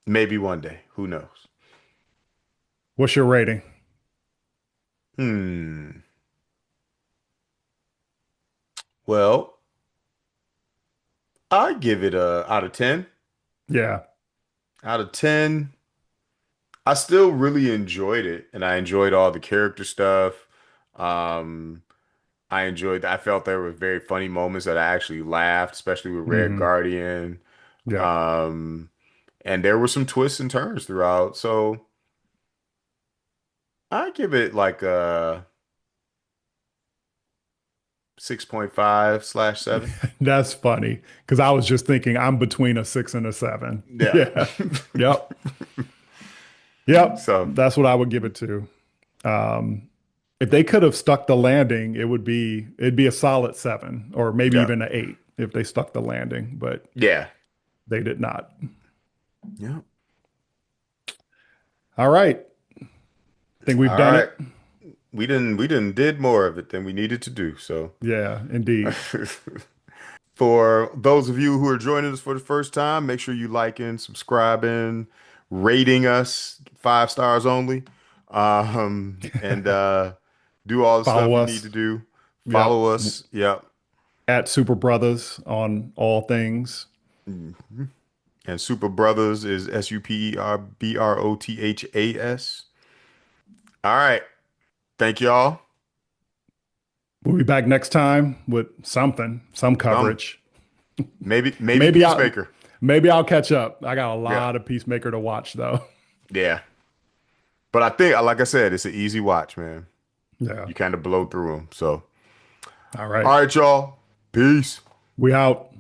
S2: maybe one day. Who knows?
S1: What's your rating?
S2: Hmm. Well, I give it a out of 10.
S1: Yeah.
S2: Out of 10, I still really enjoyed it and I enjoyed all the character stuff. Um, I felt there were very funny moments that I actually laughed, especially with Red
S1: Hmm.
S2: Guardian.
S1: Yeah.
S2: Um, and there were some twists and turns throughout. So I give it like a 6.5/7.
S1: That's funny because I was just thinking I'm between a 6 and a 7.
S2: Yeah.
S1: Yeah. Yep. Yep.
S2: So,
S1: That's what I would give it to. Um, if they could have stuck the landing, it'd be a solid 7 or maybe
S2: yeah.
S1: even an 8 if they stuck the landing, but
S2: Yeah.
S1: they did not.
S2: Yeah.
S1: All right. Think we've
S2: All
S1: done
S2: right.
S1: it.
S2: We didn't did more of it than we needed to do. So
S1: Yeah, indeed.
S2: For those of you who are joining us for the first time, make sure you liking, subscribing, rating us 5 stars only, and do all the
S1: Follow
S2: stuff you need
S1: us.
S2: to do.
S1: Yep.
S2: Follow us. Yep.
S1: At Super Brothers on all things.
S2: And Super Brothers is SUPERBROTHAS. All right. Thank y'all.
S1: We'll be back next time with something, some
S2: Some
S1: coverage.
S2: maybe
S1: Maybe I
S2: Peacemaker.
S1: maybe I'll catch up. I got a
S2: Yeah.
S1: lot of Peacemaker to watch though.
S2: Yeah. But I think, like I said, it's an easy watch, man.
S1: Yeah.
S2: You kind of blow through them. So,
S1: All right.
S2: all right, y'all. Peace.
S1: We out.